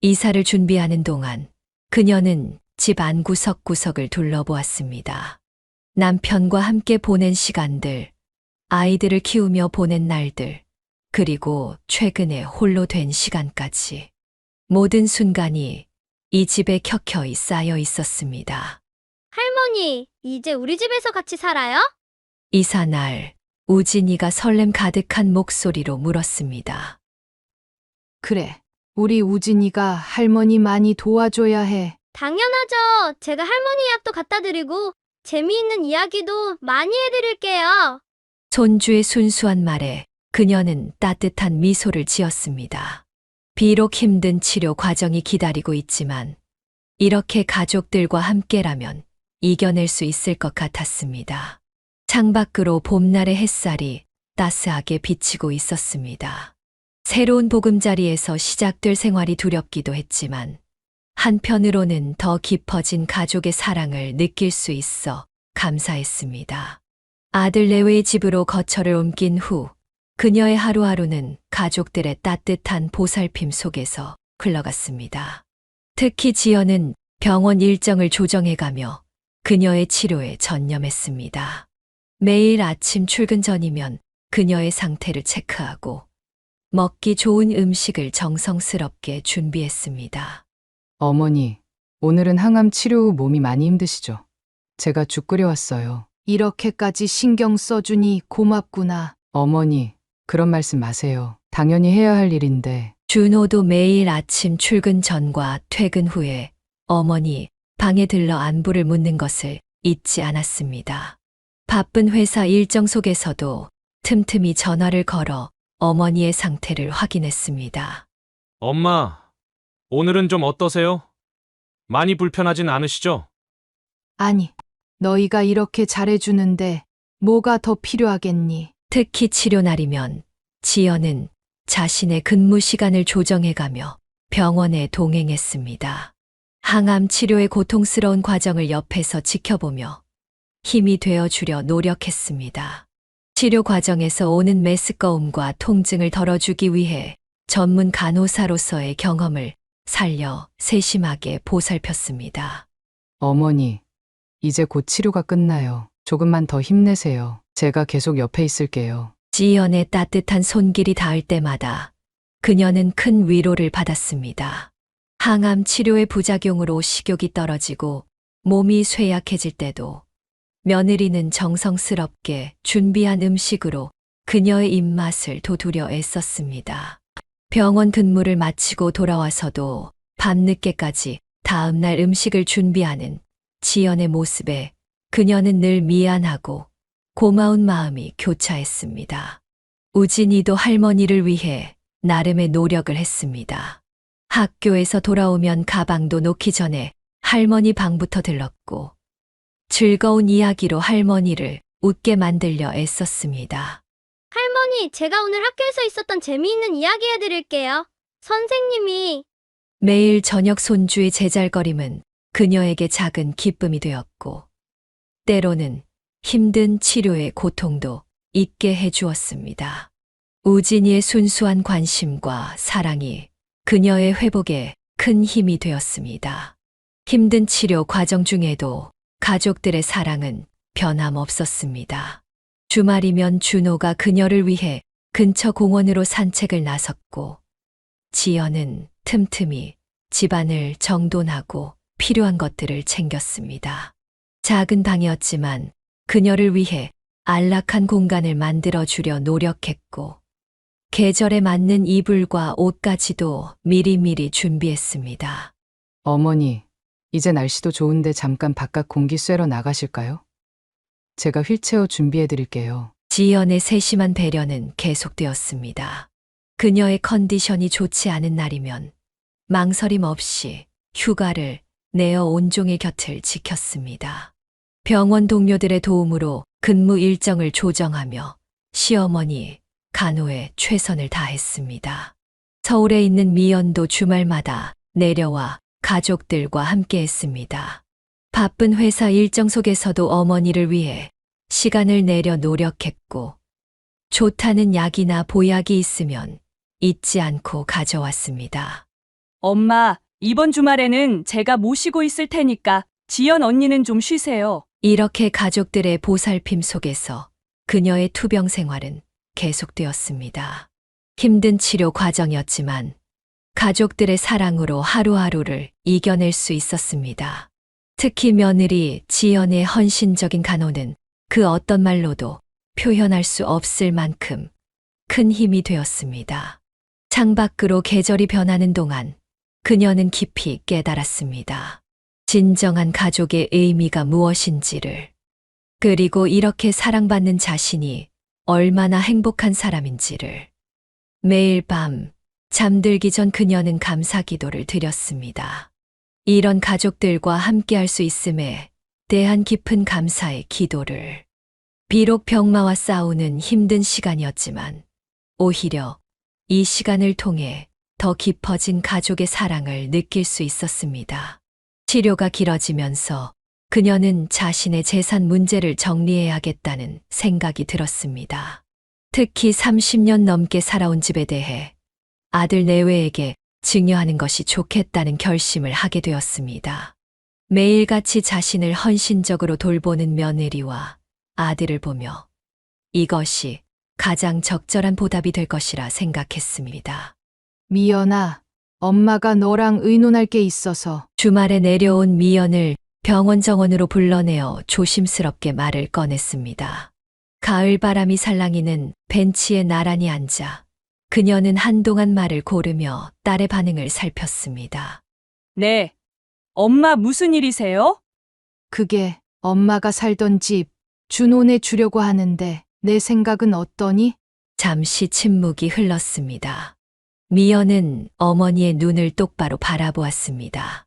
이사를 준비하는 동안 그녀는 집 안 구석구석을 둘러보았습니다. 남편과 함께 보낸 시간들, 아이들을 키우며 보낸 날들, 그리고 최근에 홀로 된 시간까지 모든 순간이 이 집에 켜켜이 쌓여 있었습니다. 할머니, 이제 우리 집에서 같이 살아요? 이사 날 우진이가 설렘 가득한 목소리로 물었습니다. 그래, 우리 우진이가 할머니 많이 도와줘야 해. 당연하죠. 제가 할머니 약도 갖다 드리고 재미있는 이야기도 많이 해드릴게요. 손주의 순수한 말에 그녀는 따뜻한 미소를 지었습니다. 비록 힘든 치료 과정이 기다리고 있지만 이렇게 가족들과 함께라면 이겨낼 수 있을 것 같았습니다. 창밖으로 봄날의 햇살이 따스하게 비치고 있었습니다. 새로운 보금자리에서 시작될 생활이 두렵기도 했지만 한편으로는 더 깊어진 가족의 사랑을 느낄 수 있어 감사했습니다. 아들 내외의 집으로 거처를 옮긴 후 그녀의 하루하루는 가족들의 따뜻한 보살핌 속에서 흘러갔습니다. 특히 지연은 병원 일정을 조정해가며 그녀의 치료에 전념했습니다. 매일 아침 출근 전이면 그녀의 상태를 체크하고 먹기 좋은 음식을 정성스럽게 준비했습니다. 어머니, 오늘은 항암 치료 후 몸이 많이 힘드시죠? 제가 죽 끓여왔어요. 이렇게까지 신경 써주니 고맙구나. 어머니, 그런 말씀 마세요. 당연히 해야 할 일인데. 준호도 매일 아침 출근 전과 퇴근 후에 어머니 방에 들러 안부를 묻는 것을 잊지 않았습니다. 바쁜 회사 일정 속에서도 틈틈이 전화를 걸어 어머니의 상태를 확인했습니다. 엄마, 오늘은 좀 어떠세요? 많이 불편하진 않으시죠? 아니, 너희가 이렇게 잘해주는데 뭐가 더 필요하겠니? 특히 치료 날이면 지연은 자신의 근무 시간을 조정해가며 병원에 동행했습니다. 항암 치료의 고통스러운 과정을 옆에서 지켜보며 힘이 되어주려 노력했습니다. 치료 과정에서 오는 메스꺼움과 통증을 덜어주기 위해 전문 간호사로서의 경험을 살려 세심하게 보살폈습니다. 어머니, 이제 곧 치료가 끝나요. 조금만 더 힘내세요. 제가 계속 옆에 있을게요. 지연의 따뜻한 손길이 닿을 때마다 그녀는 큰 위로를 받았습니다. 항암 치료의 부작용으로 식욕이 떨어지고 몸이 쇠약해질 때도 며느리는 정성스럽게 준비한 음식으로 그녀의 입맛을 돋우려 애썼습니다. 병원 근무를 마치고 돌아와서도 밤늦게까지 다음날 음식을 준비하는 지연의 모습에 그녀는 늘 미안하고 고마운 마음이 교차했습니다. 우진이도 할머니를 위해 나름의 노력을 했습니다. 학교에서 돌아오면 가방도 놓기 전에 할머니 방부터 들렀고 즐거운 이야기로 할머니를 웃게 만들려 애썼습니다. 할머니, 제가 오늘 학교에서 있었던 재미있는 이야기 해드릴게요. 선생님이 매일 저녁 손주의 제잘거림은 그녀에게 작은 기쁨이 되었고 때로는 힘든 치료의 고통도 잊게 해주었습니다. 우진이의 순수한 관심과 사랑이 그녀의 회복에 큰 힘이 되었습니다. 힘든 치료 과정 중에도 가족들의 사랑은 변함없었습니다. 주말이면 준호가 그녀를 위해 근처 공원으로 산책을 나섰고 지연은 틈틈이 집안을 정돈하고 필요한 것들을 챙겼습니다. 작은 방이었지만 그녀를 위해 안락한 공간을 만들어주려 노력했고 계절에 맞는 이불과 옷까지도 미리미리 준비했습니다. 어머니, 이제 날씨도 좋은데 잠깐 바깥 공기 쐬러 나가실까요? 제가 휠체어 준비해 드릴게요. 지연의 세심한 배려는 계속되었습니다. 그녀의 컨디션이 좋지 않은 날이면 망설임 없이 휴가를 내어 온종일 곁을 지켰습니다. 병원 동료들의 도움으로 근무 일정을 조정하며 시어머니, 간호에 최선을 다했습니다. 서울에 있는 미연도 주말마다 내려와 가족들과 함께 했습니다. 바쁜 회사 일정 속에서도 어머니를 위해 시간을 내려 노력했고 좋다는 약이나 보약이 있으면 잊지 않고 가져왔습니다. 엄마, 이번 주말에는 제가 모시고 있을 테니까 지연 언니는 좀 쉬세요. 이렇게 가족들의 보살핌 속에서 그녀의 투병 생활은 계속되었습니다. 힘든 치료 과정이었지만 가족들의 사랑으로 하루하루를 이겨낼 수 있었습니다. 특히 며느리 지연의 헌신적인 간호는 그 어떤 말로도 표현할 수 없을 만큼 큰 힘이 되었습니다. 창밖으로 계절이 변하는 동안 그녀는 깊이 깨달았습니다. 진정한 가족의 의미가 무엇인지를, 그리고 이렇게 사랑받는 자신이 얼마나 행복한 사람인지를. 매일 밤 잠들기 전 그녀는 감사 기도를 드렸습니다. 이런 가족들과 함께할 수 있음에 대한 깊은 감사의 기도를. 비록 병마와 싸우는 힘든 시간이었지만 오히려 이 시간을 통해 더 깊어진 가족의 사랑을 느낄 수 있었습니다. 치료가 길어지면서 그녀는 자신의 재산 문제를 정리해야겠다는 생각이 들었습니다. 특히 30년 넘게 살아온 집에 대해 아들 내외에게 증여하는 것이 좋겠다는 결심을 하게 되었습니다. 매일같이 자신을 헌신적으로 돌보는 며느리와 아들을 보며 이것이 가장 적절한 보답이 될 것이라 생각했습니다. 미연아, 엄마가 너랑 의논할 게 있어서. 주말에 내려온 미연을 병원 정원으로 불러내어 조심스럽게 말을 꺼냈습니다. 가을 바람이 살랑이는 벤치에 나란히 앉아 그녀는 한동안 말을 고르며 딸의 반응을 살폈습니다. 네. 엄마 무슨 일이세요? 그게 엄마가 살던 집 준혼해 주려고 하는데 내 생각은 어떠니? 잠시 침묵이 흘렀습니다. 미연은 어머니의 눈을 똑바로 바라보았습니다.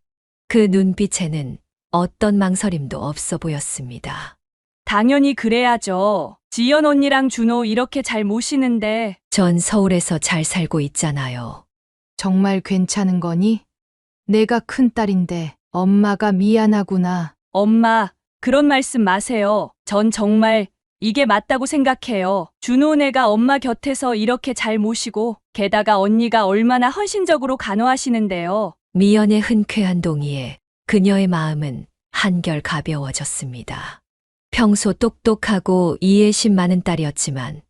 그 눈빛에는 어떤 망설임도 없어 보였습니다. 당연히 그래야죠. 지연 언니랑 준호 이렇게 잘 모시는데. 전 서울에서 잘 살고 있잖아요. 정말 괜찮은 거니? 내가 큰딸인데 엄마가 미안하구나. 엄마, 그런 말씀 마세요. 전 정말 이게 맞다고 생각해요. 준호네가 엄마 곁에서 이렇게 잘 모시고, 게다가 언니가 얼마나 헌신적으로 간호하시는데요. 미연의 흔쾌한 동의에 그녀의 마음은 한결 가벼워졌습니다. 평소 똑똑하고 이해심 많은 딸이었지만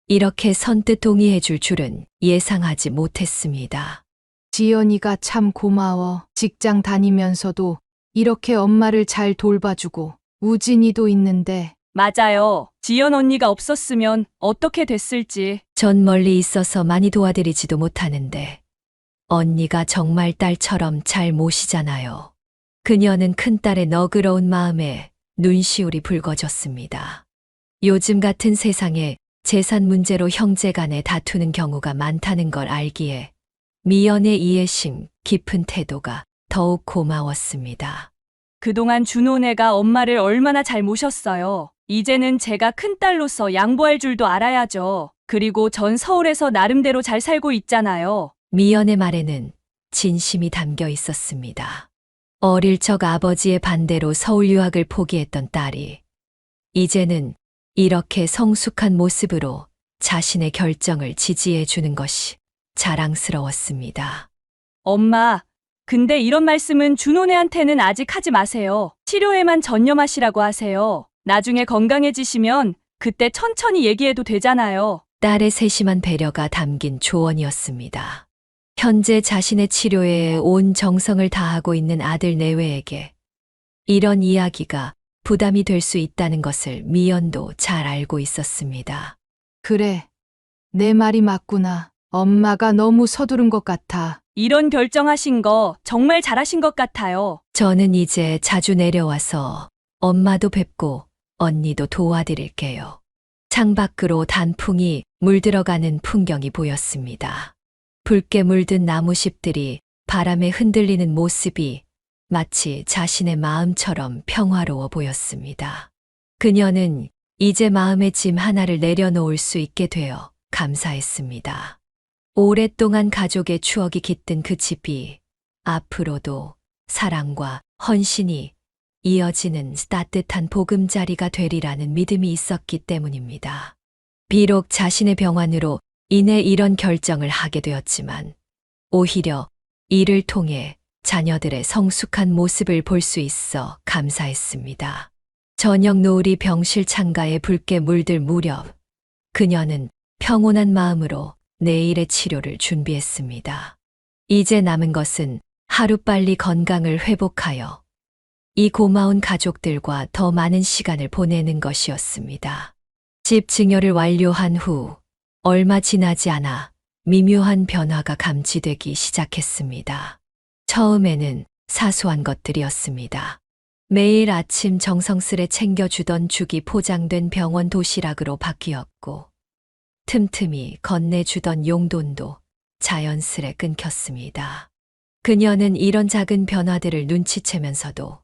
이렇게 선뜻 동의해 줄 줄은 예상하지 못했습니다. 지연이가 참 고마워. 직장 다니면서도 이렇게 엄마를 잘 돌봐주고 우진이도 있는데. 맞아요. 지연 언니가 없었으면 어떻게 됐을지. 전 멀리 있어서 많이 도와드리지도 못하는데 언니가 정말 딸처럼 잘 모시잖아요. 그녀는 큰딸의 너그러운 마음에 눈시울이 붉어졌습니다. 요즘 같은 세상에 재산 문제로 형제 간에 다투는 경우가 많다는 걸 알기에 미연의 이해심 깊은 태도가 더욱 고마웠습니다. 그동안 준호네가 엄마를 얼마나 잘 모셨어요. 이제는 제가 큰딸로서 양보할 줄도 알아야죠. 그리고 전 서울에서 나름대로 잘 살고 있잖아요. 미연의 말에는 진심이 담겨 있었습니다. 어릴 적 아버지의 반대로 서울 유학을 포기했던 딸이 이제는 이렇게 성숙한 모습으로 자신의 결정을 지지해 주는 것이 자랑스러웠습니다. 엄마, 근데 이런 말씀은 준호네한테는 아직 하지 마세요. 치료에만 전념하시라고 하세요. 나중에 건강해지시면 그때 천천히 얘기해도 되잖아요. 딸의 세심한 배려가 담긴 조언이었습니다. 현재 자신의 치료에 온 정성을 다하고 있는 아들 내외에게 이런 이야기가 부담이 될 수 있다는 것을 미연도 잘 알고 있었습니다. 그래. 내 말이 맞구나. 엄마가 너무 서두른 것 같아. 이런 결정하신 거 정말 잘하신 것 같아요. 저는 이제 자주 내려와서 엄마도 뵙고 언니도 도와드릴게요. 창밖으로 단풍이 물들어가는 풍경이 보였습니다. 붉게 물든 나무잎들이 바람에 흔들리는 모습이 마치 자신의 마음처럼 평화로워 보였습니다. 그녀는 이제 마음의 짐 하나를 내려놓을 수 있게 되어 감사했습니다. 오랫동안 가족의 추억이 깃든 그 집이 앞으로도 사랑과 헌신이 이어지는 따뜻한 보금자리가 되리라는 믿음이 있었기 때문입니다. 비록 자신의 병환으로 인해 이런 결정을 하게 되었지만 오히려 이를 통해 자녀들의 성숙한 모습을 볼 수 있어 감사했습니다. 저녁 노을이 병실 창가에 붉게 물들 무렵 그녀는 평온한 마음으로 내일의 치료를 준비했습니다. 이제 남은 것은 하루빨리 건강을 회복하여 이 고마운 가족들과 더 많은 시간을 보내는 것이었습니다. 집 증여를 완료한 후 얼마 지나지 않아 미묘한 변화가 감지되기 시작했습니다. 처음에는 사소한 것들이었습니다. 매일 아침 정성스레 챙겨주던 죽이 포장된 병원 도시락으로 바뀌었고 틈틈이 건네주던 용돈도 자연스레 끊겼습니다. 그녀는 이런 작은 변화들을 눈치채면서도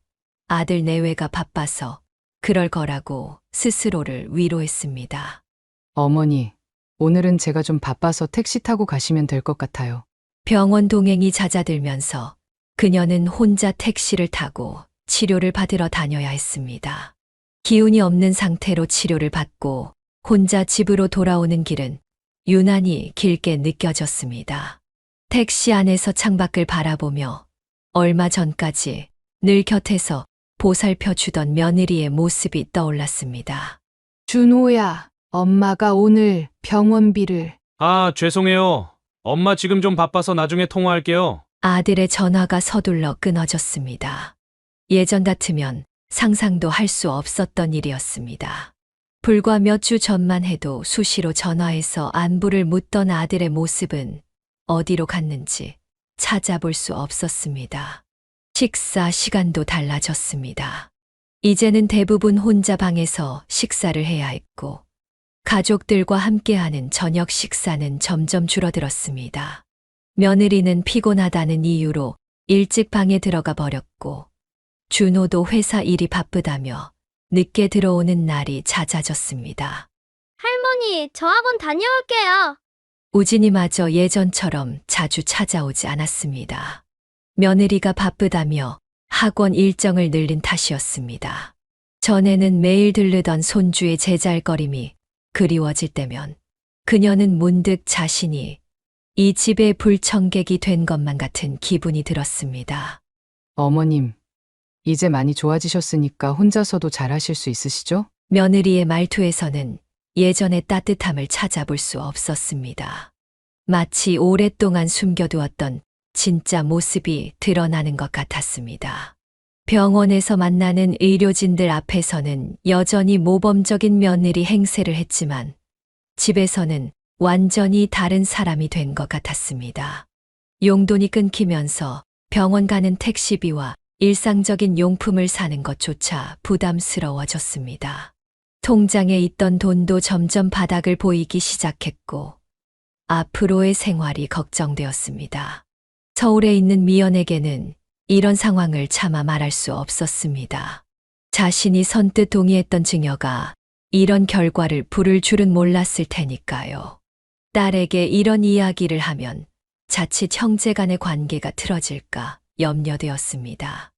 아들 내외가 바빠서 그럴 거라고 스스로를 위로했습니다. 어머니, 오늘은 제가 좀 바빠서 택시 타고 가시면 될 것 같아요. 병원 동행이 잦아들면서 그녀는 혼자 택시를 타고 치료를 받으러 다녀야 했습니다. 기운이 없는 상태로 치료를 받고 혼자 집으로 돌아오는 길은 유난히 길게 느껴졌습니다. 택시 안에서 창밖을 바라보며 얼마 전까지 늘 곁에서 보살펴 주던 며느리의 모습이 떠올랐습니다. 준호야, 엄마가 오늘 병원비를. 아, 죄송해요. 엄마 지금 좀 바빠서 나중에 통화할게요. 아들의 전화가 서둘러 끊어졌습니다. 예전 같으면 상상도 할 수 없었던 일이었습니다. 불과 몇 주 전만 해도 수시로 전화해서 안부를 묻던 아들의 모습은 어디로 갔는지 찾아볼 수 없었습니다. 식사 시간도 달라졌습니다. 이제는 대부분 혼자 방에서 식사를 해야 했고, 가족들과 함께하는 저녁 식사는 점점 줄어들었습니다. 며느리는 피곤하다는 이유로 일찍 방에 들어가 버렸고, 준호도 회사 일이 바쁘다며 늦게 들어오는 날이 잦아졌습니다. 할머니, 저 학원 다녀올게요. 우진이마저 예전처럼 자주 찾아오지 않았습니다. 며느리가 바쁘다며 학원 일정을 늘린 탓이었습니다. 전에는 매일 들르던 손주의 제잘거림이 그리워질 때면 그녀는 문득 자신이 이 집의 불청객이 된 것만 같은 기분이 들었습니다. 어머님, 이제 많이 좋아지셨으니까 혼자서도 잘하실 수 있으시죠? 며느리의 말투에서는 예전의 따뜻함을 찾아볼 수 없었습니다. 마치 오랫동안 숨겨두었던 진짜 모습이 드러나는 것 같았습니다. 병원에서 만나는 의료진들 앞에서는 여전히 모범적인 며느리 행세를 했지만 집에서는 완전히 다른 사람이 된 것 같았습니다. 용돈이 끊기면서 병원 가는 택시비와 일상적인 용품을 사는 것조차 부담스러워졌습니다. 통장에 있던 돈도 점점 바닥을 보이기 시작했고 앞으로의 생활이 걱정되었습니다. 서울에 있는 미연에게는 이런 상황을 차마 말할 수 없었습니다. 자신이 선뜻 동의했던 증여가 이런 결과를 부를 줄은 몰랐을 테니까요. 딸에게 이런 이야기를 하면 자칫 형제 간의 관계가 틀어질까 염려되었습니다.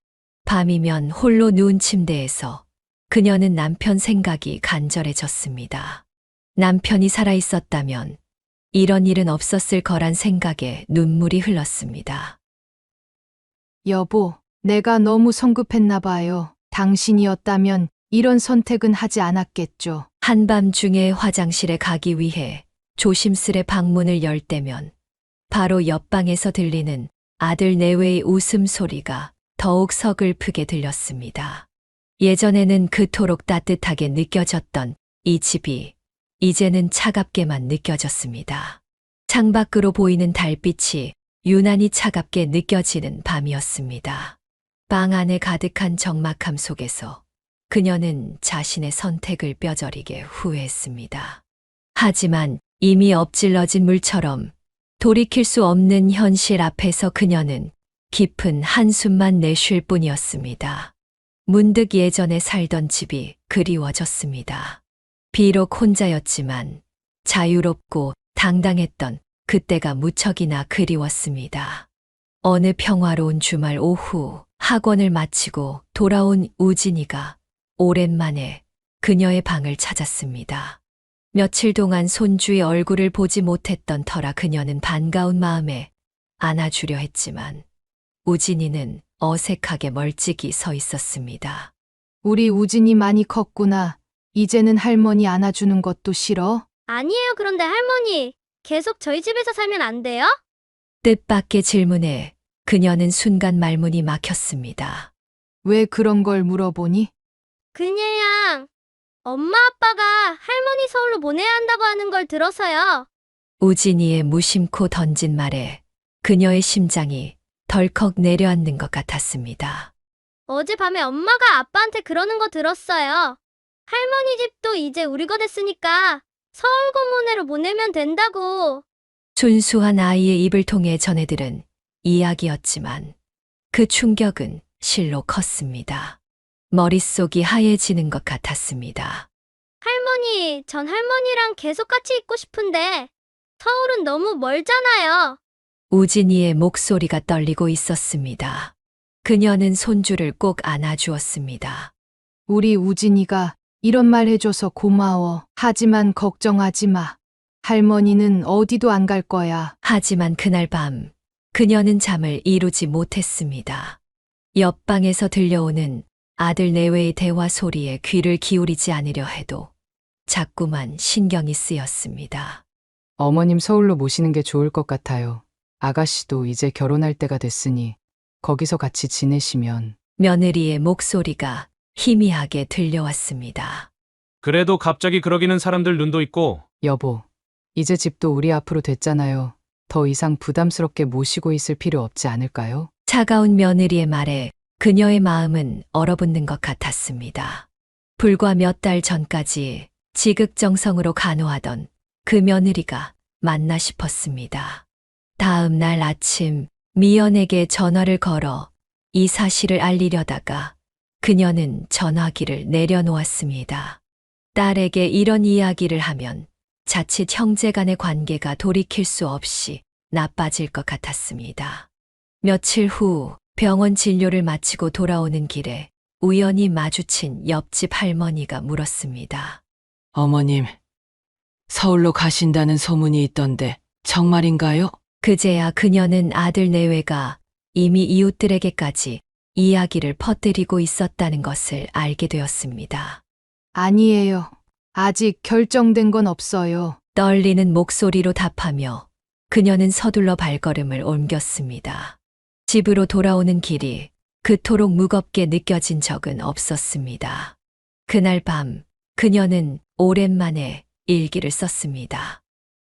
밤이면 홀로 누운 침대에서 그녀는 남편 생각이 간절해졌습니다. 남편이 살아있었다면 이런 일은 없었을 거란 생각에 눈물이 흘렀습니다. 여보, 내가 너무 성급했나 봐요. 당신이었다면 이런 선택은 하지 않았겠죠. 한밤중에 화장실에 가기 위해 조심스레 방문을 열 때면 바로 옆방에서 들리는 아들 내외의 웃음소리가 더욱 서글프게 들렸습니다. 예전에는 그토록 따뜻하게 느껴졌던 이 집이 이제는 차갑게만 느껴졌습니다. 창밖으로 보이는 달빛이 유난히 차갑게 느껴지는 밤이었습니다. 방 안에 가득한 적막함 속에서 그녀는 자신의 선택을 뼈저리게 후회했습니다. 하지만 이미 엎질러진 물처럼 돌이킬 수 없는 현실 앞에서 그녀는 깊은 한숨만 내쉴 뿐이었습니다. 문득 예전에 살던 집이 그리워졌습니다. 비록 혼자였지만 자유롭고 당당했던 그때가 무척이나 그리웠습니다. 어느 평화로운 주말 오후 학원을 마치고 돌아온 우진이가 오랜만에 그녀의 방을 찾았습니다. 며칠 동안 손주의 얼굴을 보지 못했던 터라 그녀는 반가운 마음에 안아주려 했지만 우진이는 어색하게 멀찍이 서 있었습니다. 우리 우진이 많이 컸구나. 이제는 할머니 안아주는 것도 싫어? 아니에요. 그런데 할머니, 계속 저희 집에서 살면 안 돼요? 뜻밖의 질문에 그녀는 순간 말문이 막혔습니다. 왜 그런 걸 물어보니? 그냥 엄마 아빠가 할머니 서울로 보내야 한다고 하는 걸 들어서요. 우진이의 무심코 던진 말에 그녀의 심장이 덜컥 내려앉는 것 같았습니다. 어젯밤에 엄마가 아빠한테 그러는 거 들었어요. 할머니 집도 이제 우리 거 됐으니까 서울 고모네로 보내면 된다고. 순수한 아이의 입을 통해 전해들은 이야기였지만 그 충격은 실로 컸습니다. 머릿속이 하얘지는 것 같았습니다. 할머니, 전 할머니랑 계속 같이 있고 싶은데 서울은 너무 멀잖아요. 우진이의 목소리가 떨리고 있었습니다. 그녀는 손주를 꼭 안아주었습니다. 우리 우진이가 이런 말 해줘서 고마워. 하지만 걱정하지 마. 할머니는 어디도 안 갈 거야. 하지만 그날 밤 그녀는 잠을 이루지 못했습니다. 옆방에서 들려오는 아들 내외의 대화 소리에 귀를 기울이지 않으려 해도 자꾸만 신경이 쓰였습니다. 어머님 서울로 모시는 게 좋을 것 같아요. 아가씨도 이제 결혼할 때가 됐으니 거기서 같이 지내시면. 며느리의 목소리가 희미하게 들려왔습니다. 그래도 갑자기 그러기는 사람들 눈도 있고. 여보, 이제 집도 우리 앞으로 됐잖아요. 더 이상 부담스럽게 모시고 있을 필요 없지 않을까요? 차가운 며느리의 말에 그녀의 마음은 얼어붙는 것 같았습니다. 불과 몇 달 전까지 지극정성으로 간호하던 그 며느리가 맞나 싶었습니다. 다음 날 아침 미연에게 전화를 걸어 이 사실을 알리려다가 그녀는 전화기를 내려놓았습니다. 딸에게 이런 이야기를 하면 자칫 형제 간의 관계가 돌이킬 수 없이 나빠질 것 같았습니다. 며칠 후 병원 진료를 마치고 돌아오는 길에 우연히 마주친 옆집 할머니가 물었습니다. 어머님, 서울로 가신다는 소문이 있던데 정말인가요? 그제야 그녀는 아들 내외가 이미 이웃들에게까지 이야기를 퍼뜨리고 있었다는 것을 알게 되었습니다. 아니에요. 아직 결정된 건 없어요. 떨리는 목소리로 답하며 그녀는 서둘러 발걸음을 옮겼습니다. 집으로 돌아오는 길이 그토록 무겁게 느껴진 적은 없었습니다. 그날 밤 그녀는 오랜만에 일기를 썼습니다.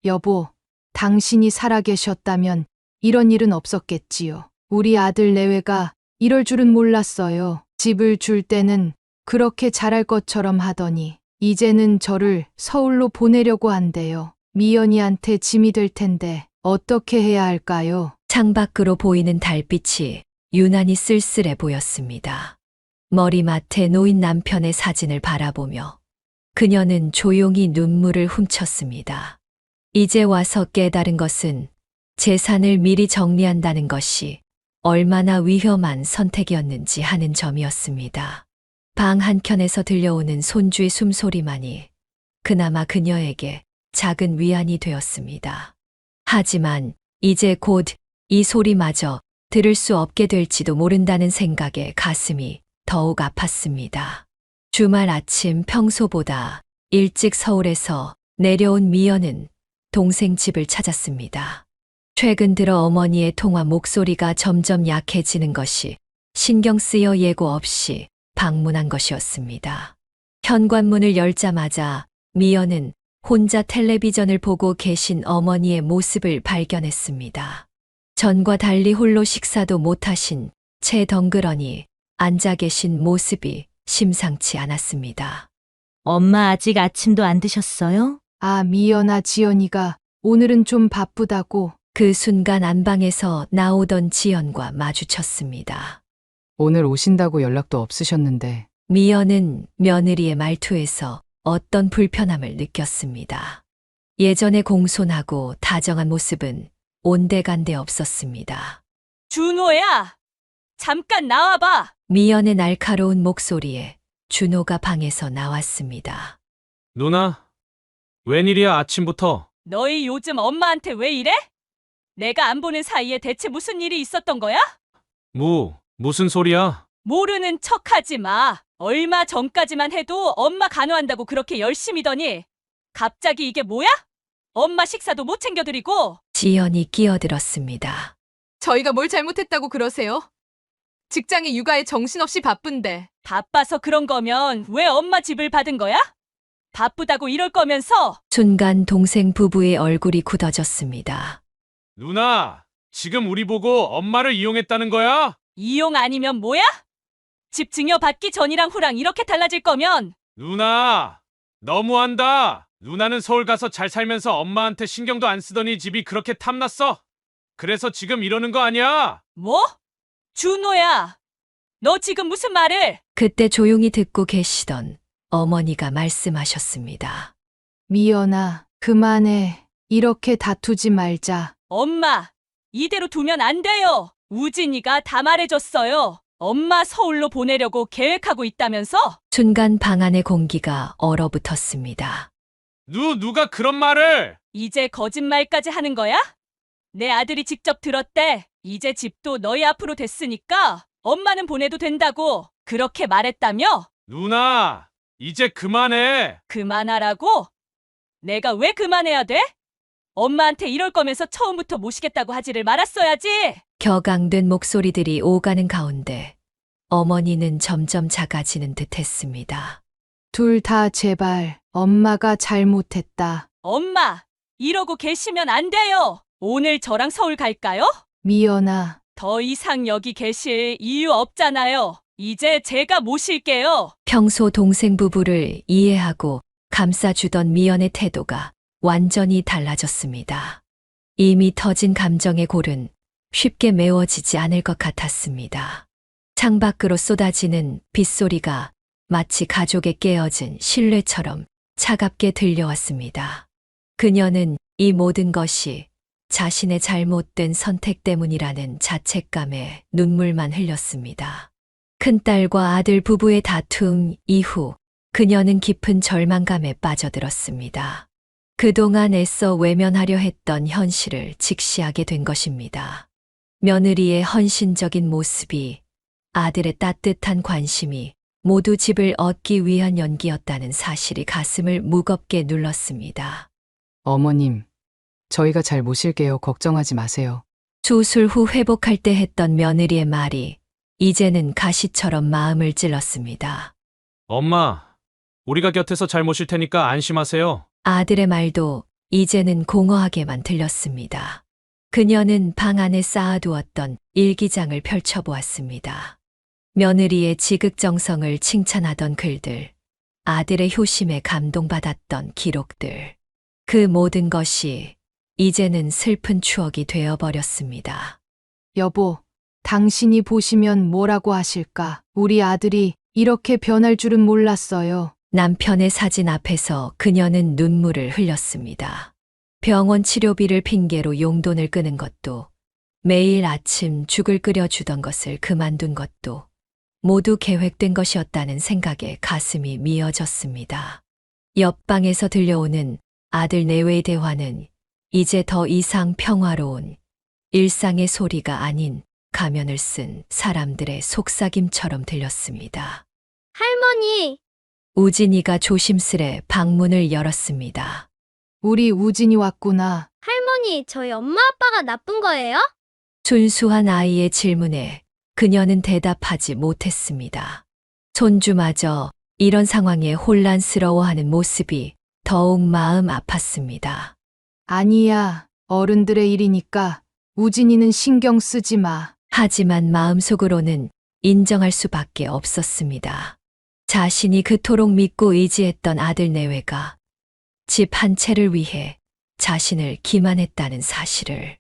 여보, 당신이 살아계셨다면 이런 일은 없었겠지요. 우리 아들 내외가 이럴 줄은 몰랐어요. 집을 줄 때는 그렇게 잘할 것처럼 하더니 이제는 저를 서울로 보내려고 한대요. 미연이한테 짐이 될 텐데 어떻게 해야 할까요? 창밖으로 보이는 달빛이 유난히 쓸쓸해 보였습니다. 머리맡에 놓인 남편의 사진을 바라보며 그녀는 조용히 눈물을 훔쳤습니다. 이제 와서 깨달은 것은 재산을 미리 정리한다는 것이 얼마나 위험한 선택이었는지 하는 점이었습니다. 방 한켠에서 들려오는 손주의 숨소리만이 그나마 그녀에게 작은 위안이 되었습니다. 하지만 이제 곧 이 소리마저 들을 수 없게 될지도 모른다는 생각에 가슴이 더욱 아팠습니다. 주말 아침 평소보다 일찍 서울에서 내려온 미연은 동생 집을 찾았습니다. 최근 들어 어머니의 통화 목소리가 점점 약해지는 것이 신경 쓰여 예고 없이 방문한 것이었습니다. 현관문을 열자마자 미연은 혼자 텔레비전을 보고 계신 어머니의 모습을 발견했습니다. 전과 달리 홀로 식사도 못하신 채 덩그러니 앉아 계신 모습이 심상치 않았습니다. 엄마 아직 아침도 안 드셨어요? 아, 미연아, 지연이가 오늘은 좀 바쁘다고. 그 순간 안방에서 나오던 지연과 마주쳤습니다. 오늘 오신다고 연락도 없으셨는데. 미연은 며느리의 말투에서 어떤 불편함을 느꼈습니다. 예전에 공손하고 다정한 모습은 온데간데 없었습니다. 준호야! 잠깐 나와봐! 미연의 날카로운 목소리에 준호가 방에서 나왔습니다. 누나, 웬일이야 아침부터? 너희 요즘 엄마한테 왜 이래? 내가 안 보는 사이에 대체 무슨 일이 있었던 거야? 무슨 소리야? 모르는 척하지 마. 얼마 전까지만 해도 엄마 간호한다고 그렇게 열심히더니 갑자기 이게 뭐야? 엄마 식사도 못 챙겨드리고. 지연이 끼어들었습니다. 저희가 뭘 잘못했다고 그러세요? 직장에 육아에 정신없이 바쁜데. 바빠서 그런 거면 왜 엄마 집을 받은 거야? 바쁘다고 이럴 거면서. 순간 동생 부부의 얼굴이 굳어졌습니다. 누나, 지금 우리 보고 엄마를 이용했다는 거야? 이용 아니면 뭐야? 집 증여받기 전이랑 후랑 이렇게 달라질 거면. 누나, 너무한다. 누나는 서울 가서 잘 살면서 엄마한테 신경도 안 쓰더니 집이 그렇게 탐났어. 그래서 지금 이러는 거 아니야? 뭐? 준호야, 너 지금 무슨 말을? 그때 조용히 듣고 계시던 어머니가 말씀하셨습니다. 미연아, 그만해. 이렇게 다투지 말자. 엄마, 이대로 두면 안 돼요. 우진이가 다 말해줬어요. 엄마 서울로 보내려고 계획하고 있다면서? 순간 방 안의 공기가 얼어붙었습니다. 누가 그런 말을? 이제 거짓말까지 하는 거야? 내 아들이 직접 들었대. 이제 집도 너희 앞으로 됐으니까 엄마는 보내도 된다고 그렇게 말했다며? 누나, 이제 그만해. 그만하라고? 내가 왜 그만해야 돼? 엄마한테 이럴 거면서 처음부터 모시겠다고 하지를 말았어야지. 격앙된 목소리들이 오가는 가운데 어머니는 점점 작아지는 듯 했습니다. 둘 다 제발 엄마가 잘못했다. 엄마, 이러고 계시면 안 돼요. 오늘 저랑 서울 갈까요? 미연아, 더 이상 여기 계실 이유 없잖아요. 이제 제가 모실게요. 평소 동생 부부를 이해하고 감싸주던 미연의 태도가 완전히 달라졌습니다. 이미 터진 감정의 골은 쉽게 메워지지 않을 것 같았습니다. 창밖으로 쏟아지는 빗소리가 마치 가족의 깨어진 신뢰처럼 차갑게 들려왔습니다. 그녀는 이 모든 것이 자신의 잘못된 선택 때문이라는 자책감에 눈물만 흘렸습니다. 큰딸과 아들 부부의 다툼 이후 그녀는 깊은 절망감에 빠져들었습니다. 그동안 애써 외면하려 했던 현실을 직시하게 된 것입니다. 며느리의 헌신적인 모습이, 아들의 따뜻한 관심이 모두 집을 얻기 위한 연기였다는 사실이 가슴을 무겁게 눌렀습니다. 어머님, 저희가 잘 모실게요. 걱정하지 마세요. 수술 후 회복할 때 했던 며느리의 말이 이제는 가시처럼 마음을 찔렀습니다. 엄마, 우리가 곁에서 잘 모실 테니까 안심하세요. 아들의 말도 이제는 공허하게만 들렸습니다. 그녀는 방 안에 쌓아두었던 일기장을 펼쳐보았습니다. 며느리의 지극정성을 칭찬하던 글들, 아들의 효심에 감동받았던 기록들. 그 모든 것이 이제는 슬픈 추억이 되어버렸습니다. 여보, 당신이 보시면 뭐라고 하실까? 우리 아들이 이렇게 변할 줄은 몰랐어요. 남편의 사진 앞에서 그녀는 눈물을 흘렸습니다. 병원 치료비를 핑계로 용돈을 끄는 것도, 매일 아침 죽을 끓여주던 것을 그만둔 것도 모두 계획된 것이었다는 생각에 가슴이 미어졌습니다. 옆방에서 들려오는 아들 내외의 대화는 이제 더 이상 평화로운 일상의 소리가 아닌 가면을 쓴 사람들의 속삭임처럼 들렸습니다. 할머니, 우진이가 조심스레 방문을 열었습니다. 우리 우진이 왔구나. 할머니, 저희 엄마 아빠가 나쁜 거예요? 순수한 아이의 질문에 그녀는 대답하지 못했습니다. 손주마저 이런 상황에 혼란스러워하는 모습이 더욱 마음 아팠습니다. 아니야, 어른들의 일이니까 우진이는 신경 쓰지 마. 하지만 마음속으로는 인정할 수밖에 없었습니다. 자신이 그토록 믿고 의지했던 아들 내외가 집 한 채를 위해 자신을 기만했다는 사실을,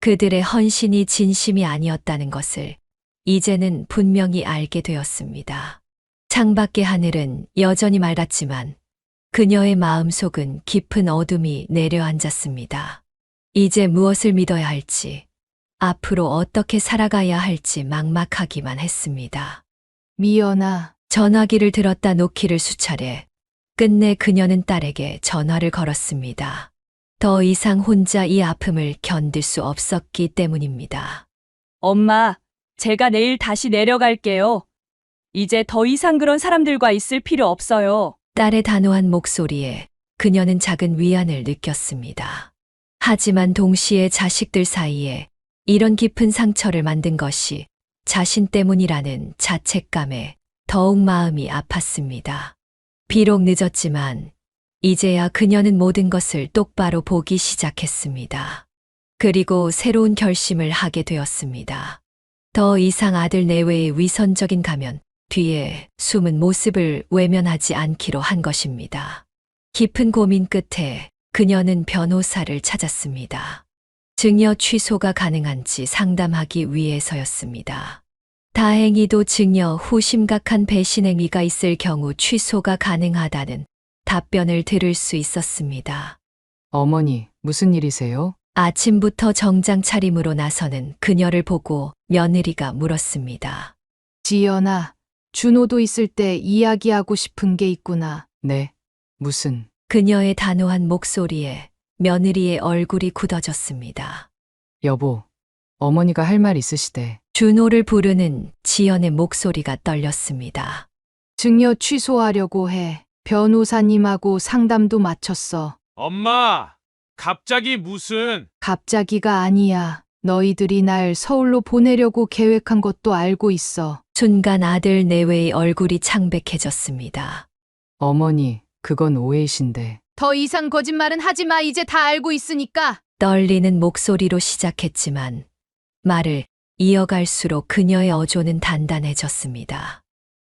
그들의 헌신이 진심이 아니었다는 것을 이제는 분명히 알게 되었습니다. 창밖의 하늘은 여전히 맑았지만 그녀의 마음속은 깊은 어둠이 내려앉았습니다. 이제 무엇을 믿어야 할지, 앞으로 어떻게 살아가야 할지 막막하기만 했습니다. 미연아, 전화기를 들었다 놓기를 수차례, 끝내 그녀는 딸에게 전화를 걸었습니다. 더 이상 혼자 이 아픔을 견딜 수 없었기 때문입니다. 엄마, 제가 내일 다시 내려갈게요. 이제 더 이상 그런 사람들과 있을 필요 없어요. 딸의 단호한 목소리에 그녀는 작은 위안을 느꼈습니다. 하지만 동시에 자식들 사이에 이런 깊은 상처를 만든 것이 자신 때문이라는 자책감에 더욱 마음이 아팠습니다. 비록 늦었지만 이제야 그녀는 모든 것을 똑바로 보기 시작했습니다. 그리고 새로운 결심을 하게 되었습니다. 더 이상 아들 내외의 위선적인 가면 뒤에 숨은 모습을 외면하지 않기로 한 것입니다. 깊은 고민 끝에 그녀는 변호사를 찾았습니다. 증여 취소가 가능한지 상담하기 위해서였습니다. 다행히도 증여 후 심각한 배신 행위가 있을 경우 취소가 가능하다는 답변을 들을 수 있었습니다. 어머니, 무슨 일이세요? 아침부터 정장 차림으로 나서는 그녀를 보고 며느리가 물었습니다. 지연아, 준호도 있을 때 이야기하고 싶은 게 있구나. 네, 무슨? 그녀의 단호한 목소리에 며느리의 얼굴이 굳어졌습니다. 여보, 어머니가 할 말 있으시대. 준호를 부르는 지연의 목소리가 떨렸습니다. 증여 취소하려고 해. 변호사님하고 상담도 마쳤어. 엄마, 갑자기 무슨... 갑자기가 아니야. 너희들이 날 서울로 보내려고 계획한 것도 알고 있어. 순간 아들 내외의 얼굴이 창백해졌습니다. 어머니, 그건 오해이신데. 더 이상 거짓말은 하지 마. 이제 다 알고 있으니까. 떨리는 목소리로 시작했지만 말을 이어갈수록 그녀의 어조는 단단해졌습니다.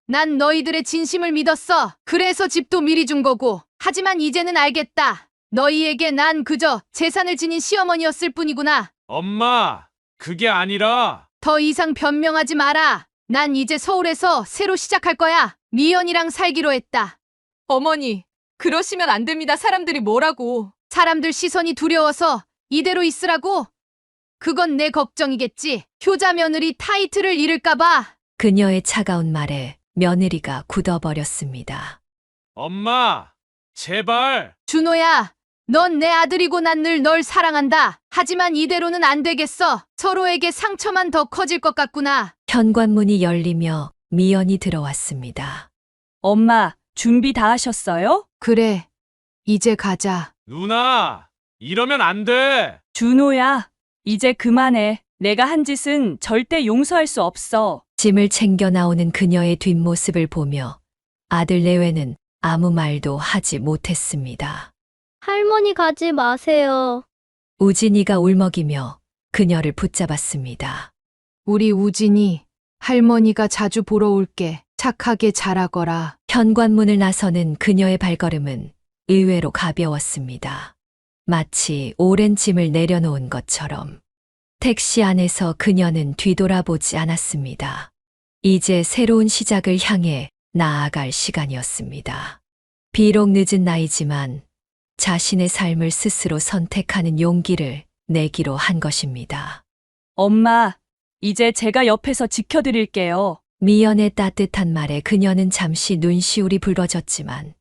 난 너희들의 진심을 믿었어. 그래서 집도 미리 준 거고. 하지만 이제는 알겠다. 너희에게 난 그저 재산을 지닌 시어머니였을 뿐이구나. 엄마, 그게 아니라... 더 이상 변명하지 마라. 난 이제 서울에서 새로 시작할 거야. 미연이랑 살기로 했다. 어머니, 그러시면 안 됩니다. 사람들이 뭐라고. 사람들 시선이 두려워서 이대로 있으라고? 그건 내 걱정이겠지. 효자 며느리 타이틀을 잃을까봐. 그녀의 차가운 말에 며느리가 굳어버렸습니다. 엄마, 제발. 준호야, 넌 내 아들이고 난 늘 널 사랑한다. 하지만 이대로는 안 되겠어. 서로에게 상처만 더 커질 것 같구나. 현관문이 열리며 미연이 들어왔습니다. 엄마, 준비 다 하셨어요? 그래, 이제 가자. 누나, 이러면 안 돼. 준호야, 이제 그만해. 내가 한 짓은 절대 용서할 수 없어. 짐을 챙겨 나오는 그녀의 뒷모습을 보며 아들 내외는 아무 말도 하지 못했습니다. 할머니 가지 마세요. 우진이가 울먹이며 그녀를 붙잡았습니다. 우리 우진이 할머니가 자주 보러 올게. 착하게 자라거라. 현관문을 나서는 그녀의 발걸음은 의외로 가벼웠습니다. 마치 오랜 짐을 내려놓은 것처럼. 택시 안에서 그녀는 뒤돌아보지 않았습니다. 이제 새로운 시작을 향해 나아갈 시간이었습니다. 비록 늦은 나이지만 자신의 삶을 스스로 선택하는 용기를 내기로 한 것입니다. 엄마, 이제 제가 옆에서 지켜드릴게요. 미연의 따뜻한 말에 그녀는 잠시 눈시울이 붉어졌지만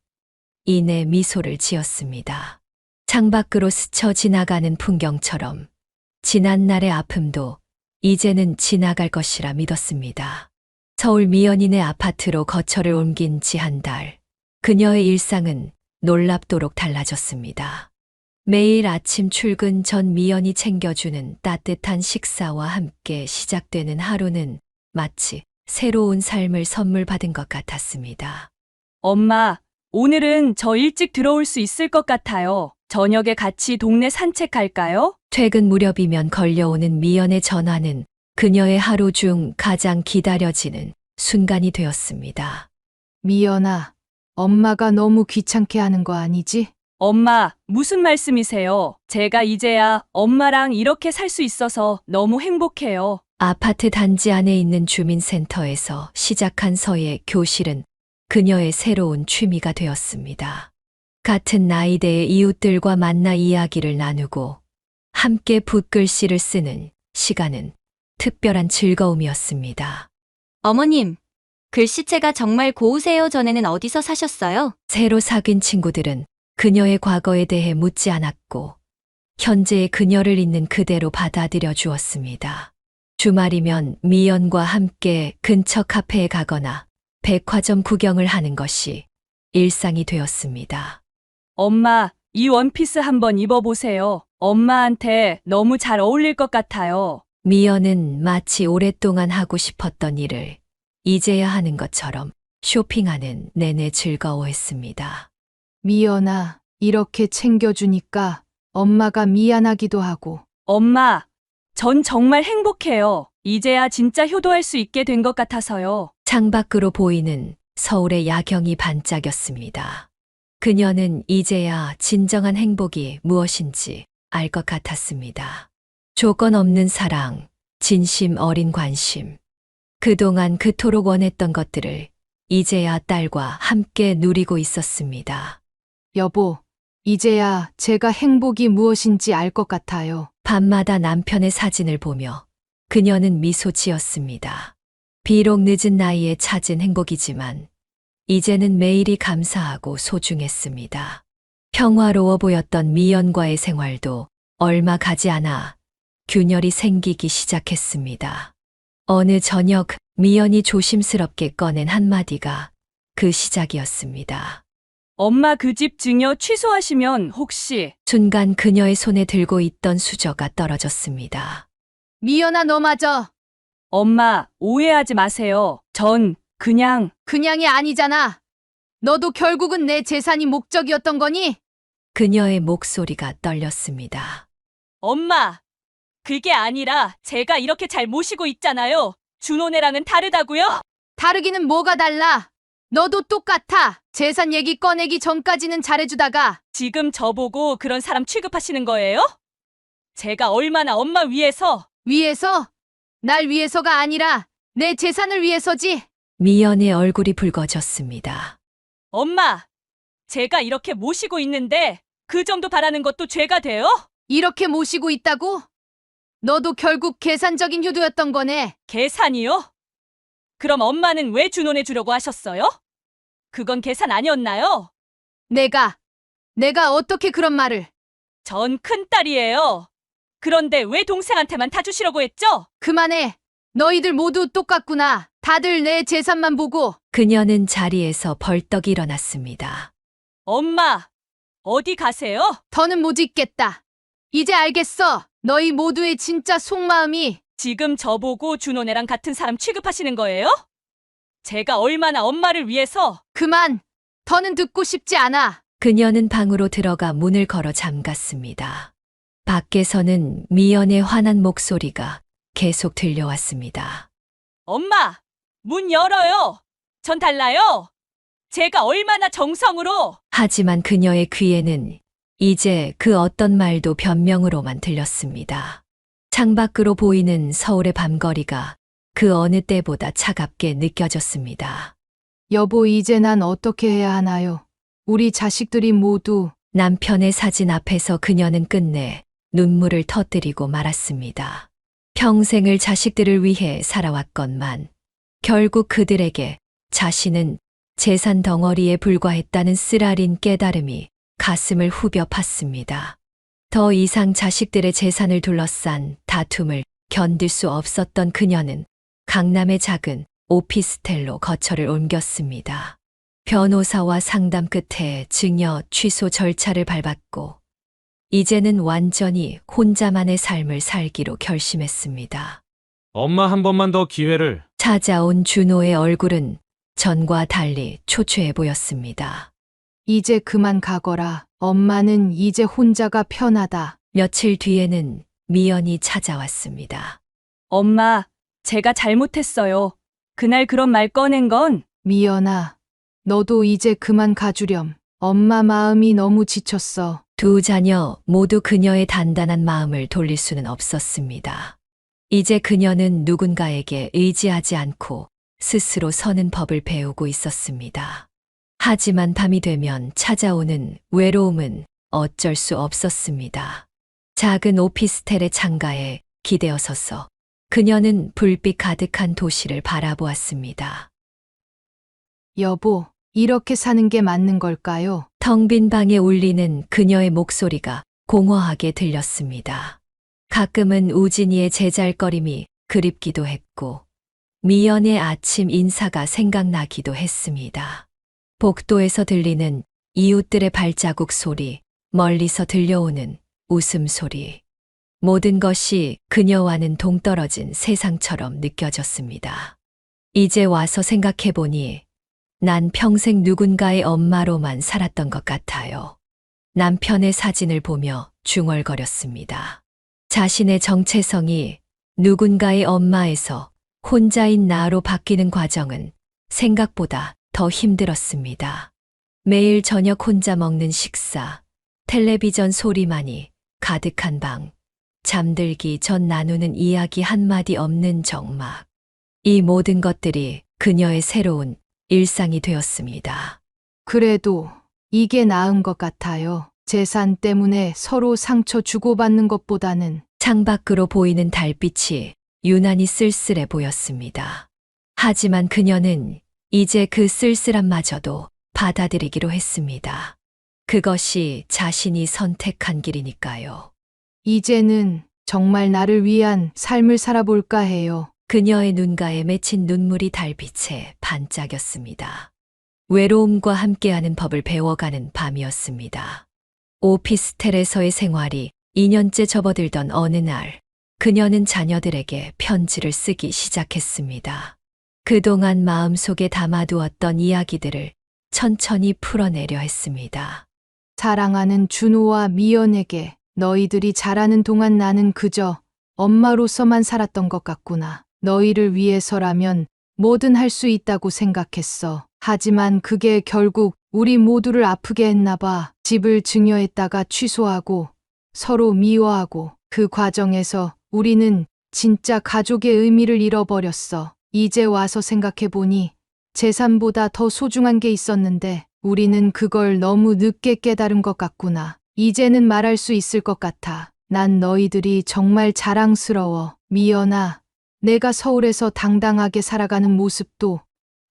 이내 미소를 지었습니다. 창밖으로 스쳐 지나가는 풍경처럼 지난날의 아픔도 이제는 지나갈 것이라 믿었습니다. 서울 미연이네 아파트로 거처를 옮긴 지 한 달. 그녀의 일상은 놀랍도록 달라졌습니다. 매일 아침 출근 전 미연이 챙겨주는 따뜻한 식사와 함께 시작되는 하루는 마치 새로운 삶을 선물 받은 것 같았습니다. 엄마, 오늘은 저 일찍 들어올 수 있을 것 같아요. 저녁에 같이 동네 산책할까요? 퇴근 무렵이면 걸려오는 미연의 전화는 그녀의 하루 중 가장 기다려지는 순간이 되었습니다. 미연아, 엄마가 너무 귀찮게 하는 거 아니지? 엄마, 무슨 말씀이세요? 제가 이제야 엄마랑 이렇게 살 수 있어서 너무 행복해요. 아파트 단지 안에 있는 주민센터에서 시작한 서예 교실은 그녀의 새로운 취미가 되었습니다. 같은 나이대의 이웃들과 만나 이야기를 나누고 함께 붓글씨를 쓰는 시간은 특별한 즐거움이었습니다. 어머님, 글씨체가 정말 고우세요. 전에는 어디서 사셨어요? 새로 사귄 친구들은 그녀의 과거에 대해 묻지 않았고 현재의 그녀를 있는 그대로 받아들여 주었습니다. 주말이면 미연과 함께 근처 카페에 가거나 백화점 구경을 하는 것이 일상이 되었습니다. 엄마, 이 원피스 한번 입어보세요. 엄마한테 너무 잘 어울릴 것 같아요. 미연은 마치 오랫동안 하고 싶었던 일을 이제야 하는 것처럼 쇼핑하는 내내 즐거워했습니다. 미연아, 이렇게 챙겨주니까 엄마가 미안하기도 하고. 엄마, 전 정말 행복해요. 이제야 진짜 효도할 수 있게 된 것 같아서요. 창밖으로 보이는 서울의 야경이 반짝였습니다. 그녀는 이제야 진정한 행복이 무엇인지 알 것 같았습니다. 조건 없는 사랑, 진심 어린 관심. 그동안 그토록 원했던 것들을 이제야 딸과 함께 누리고 있었습니다. 여보, 이제야 제가 행복이 무엇인지 알 것 같아요. 밤마다 남편의 사진을 보며 그녀는 미소 지었습니다. 비록 늦은 나이에 찾은 행복이지만 이제는 매일이 감사하고 소중했습니다. 평화로워 보였던 미연과의 생활도 얼마 가지 않아 균열이 생기기 시작했습니다. 어느 저녁 미연이 조심스럽게 꺼낸 한마디가 그 시작이었습니다. 엄마 그 집 증여 취소하시면 혹시 순간 그녀의 손에 들고 있던 수저가 떨어졌습니다. 미연아, 너 맞아. 엄마 오해하지 마세요. 전 그냥 그냥이 아니잖아. 너도 결국은 내 재산이 목적이었던 거니? 그녀의 목소리가 떨렸습니다. 엄마 그게 아니라 제가 이렇게 잘 모시고 있잖아요. 준호네랑은 다르다고요? 다르기는 뭐가 달라? 너도 똑같아. 재산 얘기 꺼내기 전까지는 잘해주다가 지금 저보고 그런 사람 취급하시는 거예요? 제가 얼마나 엄마 위해서 위해서? 날 위해서가 아니라 내 재산을 위해서지. 미연의 얼굴이 붉어졌습니다. 엄마 제가 이렇게 모시고 있는데 그 정도 바라는 것도 죄가 돼요? 이렇게 모시고 있다고? 너도 결국 계산적인 효도였던 거네. 계산이요? 그럼 엄마는 왜 준호네 주려고 하셨어요? 그건 계산 아니었나요? 내가 어떻게 그런 말을. 전 큰딸이에요. 그런데 왜 동생한테만 다 주시려고 했죠? 그만해. 너희들 모두 똑같구나. 다들 내 재산만 보고. 그녀는 자리에서 벌떡 일어났습니다. 엄마, 어디 가세요? 더는 못 있겠다. 이제 알겠어. 너희 모두의 진짜 속마음이. 지금 저보고 준호네랑 같은 사람 취급하시는 거예요? 제가 얼마나 엄마를 위해서. 그만. 더는 듣고 싶지 않아. 그녀는 방으로 들어가 문을 걸어 잠갔습니다. 밖에서는 미연의 화난 목소리가 계속 들려왔습니다. 엄마, 문 열어요. 전 달라요. 제가 얼마나 정성으로. 하지만 그녀의 귀에는 이제 그 어떤 말도 변명으로만 들렸습니다. 창밖으로 보이는 서울의 밤거리가 그 어느 때보다 차갑게 느껴졌습니다. 여보, 이제 난 어떻게 해야 하나요? 우리 자식들이 모두. 남편의 사진 앞에서 그녀는 끝내 눈물을 터뜨리고 말았습니다. 평생을 자식들을 위해 살아왔건만 결국 그들에게 자신은 재산 덩어리에 불과했다는 쓰라린 깨달음이 가슴을 후벼 팠습니다. 더 이상 자식들의 재산을 둘러싼 다툼을 견딜 수 없었던 그녀는 강남의 작은 오피스텔로 거처를 옮겼습니다. 변호사와 상담 끝에 증여 취소 절차를 밟았고 이제는 완전히 혼자만의 삶을 살기로 결심했습니다. 엄마 한 번만 더 기회를. 찾아온 준호의 얼굴은 전과 달리 초췌해 보였습니다. 이제 그만 가거라. 엄마는 이제 혼자가 편하다. 며칠 뒤에는 미연이 찾아왔습니다. 엄마, 제가 잘못했어요. 그날 그런 말 꺼낸 건. 미연아, 너도 이제 그만 가주렴. 엄마 마음이 너무 지쳤어. 두 자녀 모두 그녀의 단단한 마음을 돌릴 수는 없었습니다. 이제 그녀는 누군가에게 의지하지 않고 스스로 서는 법을 배우고 있었습니다. 하지만 밤이 되면 찾아오는 외로움은 어쩔 수 없었습니다. 작은 오피스텔의 창가에 기대어 서서 그녀는 불빛 가득한 도시를 바라보았습니다. 여보, 이렇게 사는 게 맞는 걸까요? 텅 빈 방에 울리는 그녀의 목소리가 공허하게 들렸습니다. 가끔은 우진이의 제잘거림이 그립기도 했고 미연의 아침 인사가 생각나기도 했습니다. 복도에서 들리는 이웃들의 발자국 소리, 멀리서 들려오는 웃음소리. 모든 것이 그녀와는 동떨어진 세상처럼 느껴졌습니다. 이제 와서 생각해보니 난 평생 누군가의 엄마로만 살았던 것 같아요. 남편의 사진을 보며 중얼거렸습니다. 자신의 정체성이 누군가의 엄마에서 혼자인 나로 바뀌는 과정은 생각보다 더 힘들었습니다. 매일 저녁 혼자 먹는 식사, 텔레비전 소리만이 가득한 방, 잠들기 전 나누는 이야기 한마디 없는 정막. 이 모든 것들이 그녀의 새로운 일상이 되었습니다. 그래도 이게 나은 것 같아요. 재산 때문에 서로 상처 주고받는 것보다는. 창밖으로 보이는 달빛이 유난히 쓸쓸해 보였습니다. 하지만 그녀는 이제 그 쓸쓸함마저도 받아들이기로 했습니다. 그것이 자신이 선택한 길이니까요. 이제는 정말 나를 위한 삶을 살아볼까 해요. 그녀의 눈가에 맺힌 눈물이 달빛에 반짝였습니다. 외로움과 함께하는 법을 배워가는 밤이었습니다. 오피스텔에서의 생활이 2년째 접어들던 어느 날, 그녀는 자녀들에게 편지를 쓰기 시작했습니다. 그동안 마음속에 담아두었던 이야기들을 천천히 풀어내려 했습니다. 사랑하는 준호와 미연에게 너희들이 자라는 동안 나는 그저 엄마로서만 살았던 것 같구나. 너희를 위해서라면 뭐든 할 수 있다고 생각했어. 하지만 그게 결국 우리 모두를 아프게 했나 봐. 집을 증여했다가 취소하고 서로 미워하고 그 과정에서 우리는 진짜 가족의 의미를 잃어버렸어. 이제 와서 생각해보니 재산보다 더 소중한 게 있었는데 우리는 그걸 너무 늦게 깨달은 것 같구나. 이제는 말할 수 있을 것 같아. 난 너희들이 정말 자랑스러워. 미연아, 내가 서울에서 당당하게 살아가는 모습도,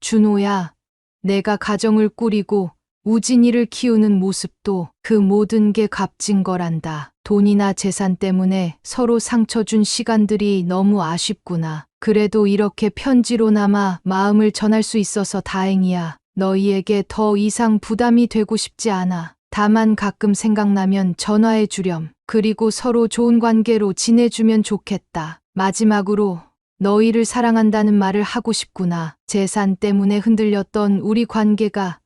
준호야, 내가 가정을 꾸리고 우진이를 키우는 모습도 그 모든 게 값진 거란다. 돈이나 재산 때문에 서로 상처 준 시간들이 너무 아쉽구나. 그래도 이렇게 편지로나마 마음을 전할 수 있어서 다행이야. 너희에게 더 이상 부담이 되고 싶지 않아. 다만 가끔 생각나면 전화해 주렴. 그리고 서로 좋은 관계로 지내주면 좋겠다. 마지막으로 너희를 사랑한다는 말을 하고 싶구나. 재산 때문에 흔들렸던 우리 관계가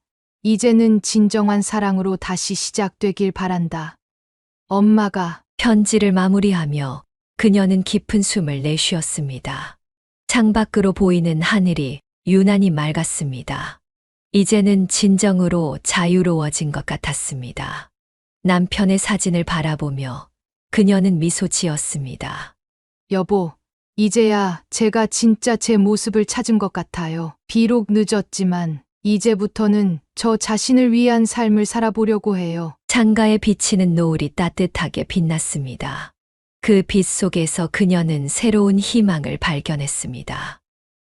이제는 진정한 사랑으로 다시 시작되길 바란다. 엄마가. 편지를 마무리하며 그녀는 깊은 숨을 내쉬었습니다. 창밖으로 보이는 하늘이 유난히 맑았습니다. 이제는 진정으로 자유로워진 것 같았습니다. 남편의 사진을 바라보며 그녀는 미소 지었습니다. 여보, 이제야 제가 진짜 제 모습을 찾은 것 같아요. 비록 늦었지만 이제부터는 저 자신을 위한 삶을 살아보려고 해요. 창가에 비치는 노을이 따뜻하게 빛났습니다. 그 빛 속에서 그녀는 새로운 희망을 발견했습니다.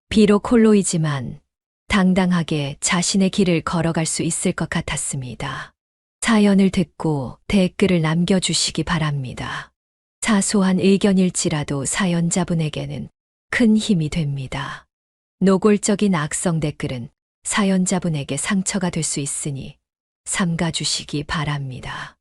비록 홀로이지만 당당하게 자신의 길을 걸어갈 수 있을 것 같았습니다. 사연을 듣고 댓글을 남겨주시기 바랍니다. 사소한 의견일지라도 사연자분에게는 큰 힘이 됩니다. 노골적인 악성 댓글은 사연자분에게 상처가 될 수 있으니 삼가주시기 바랍니다.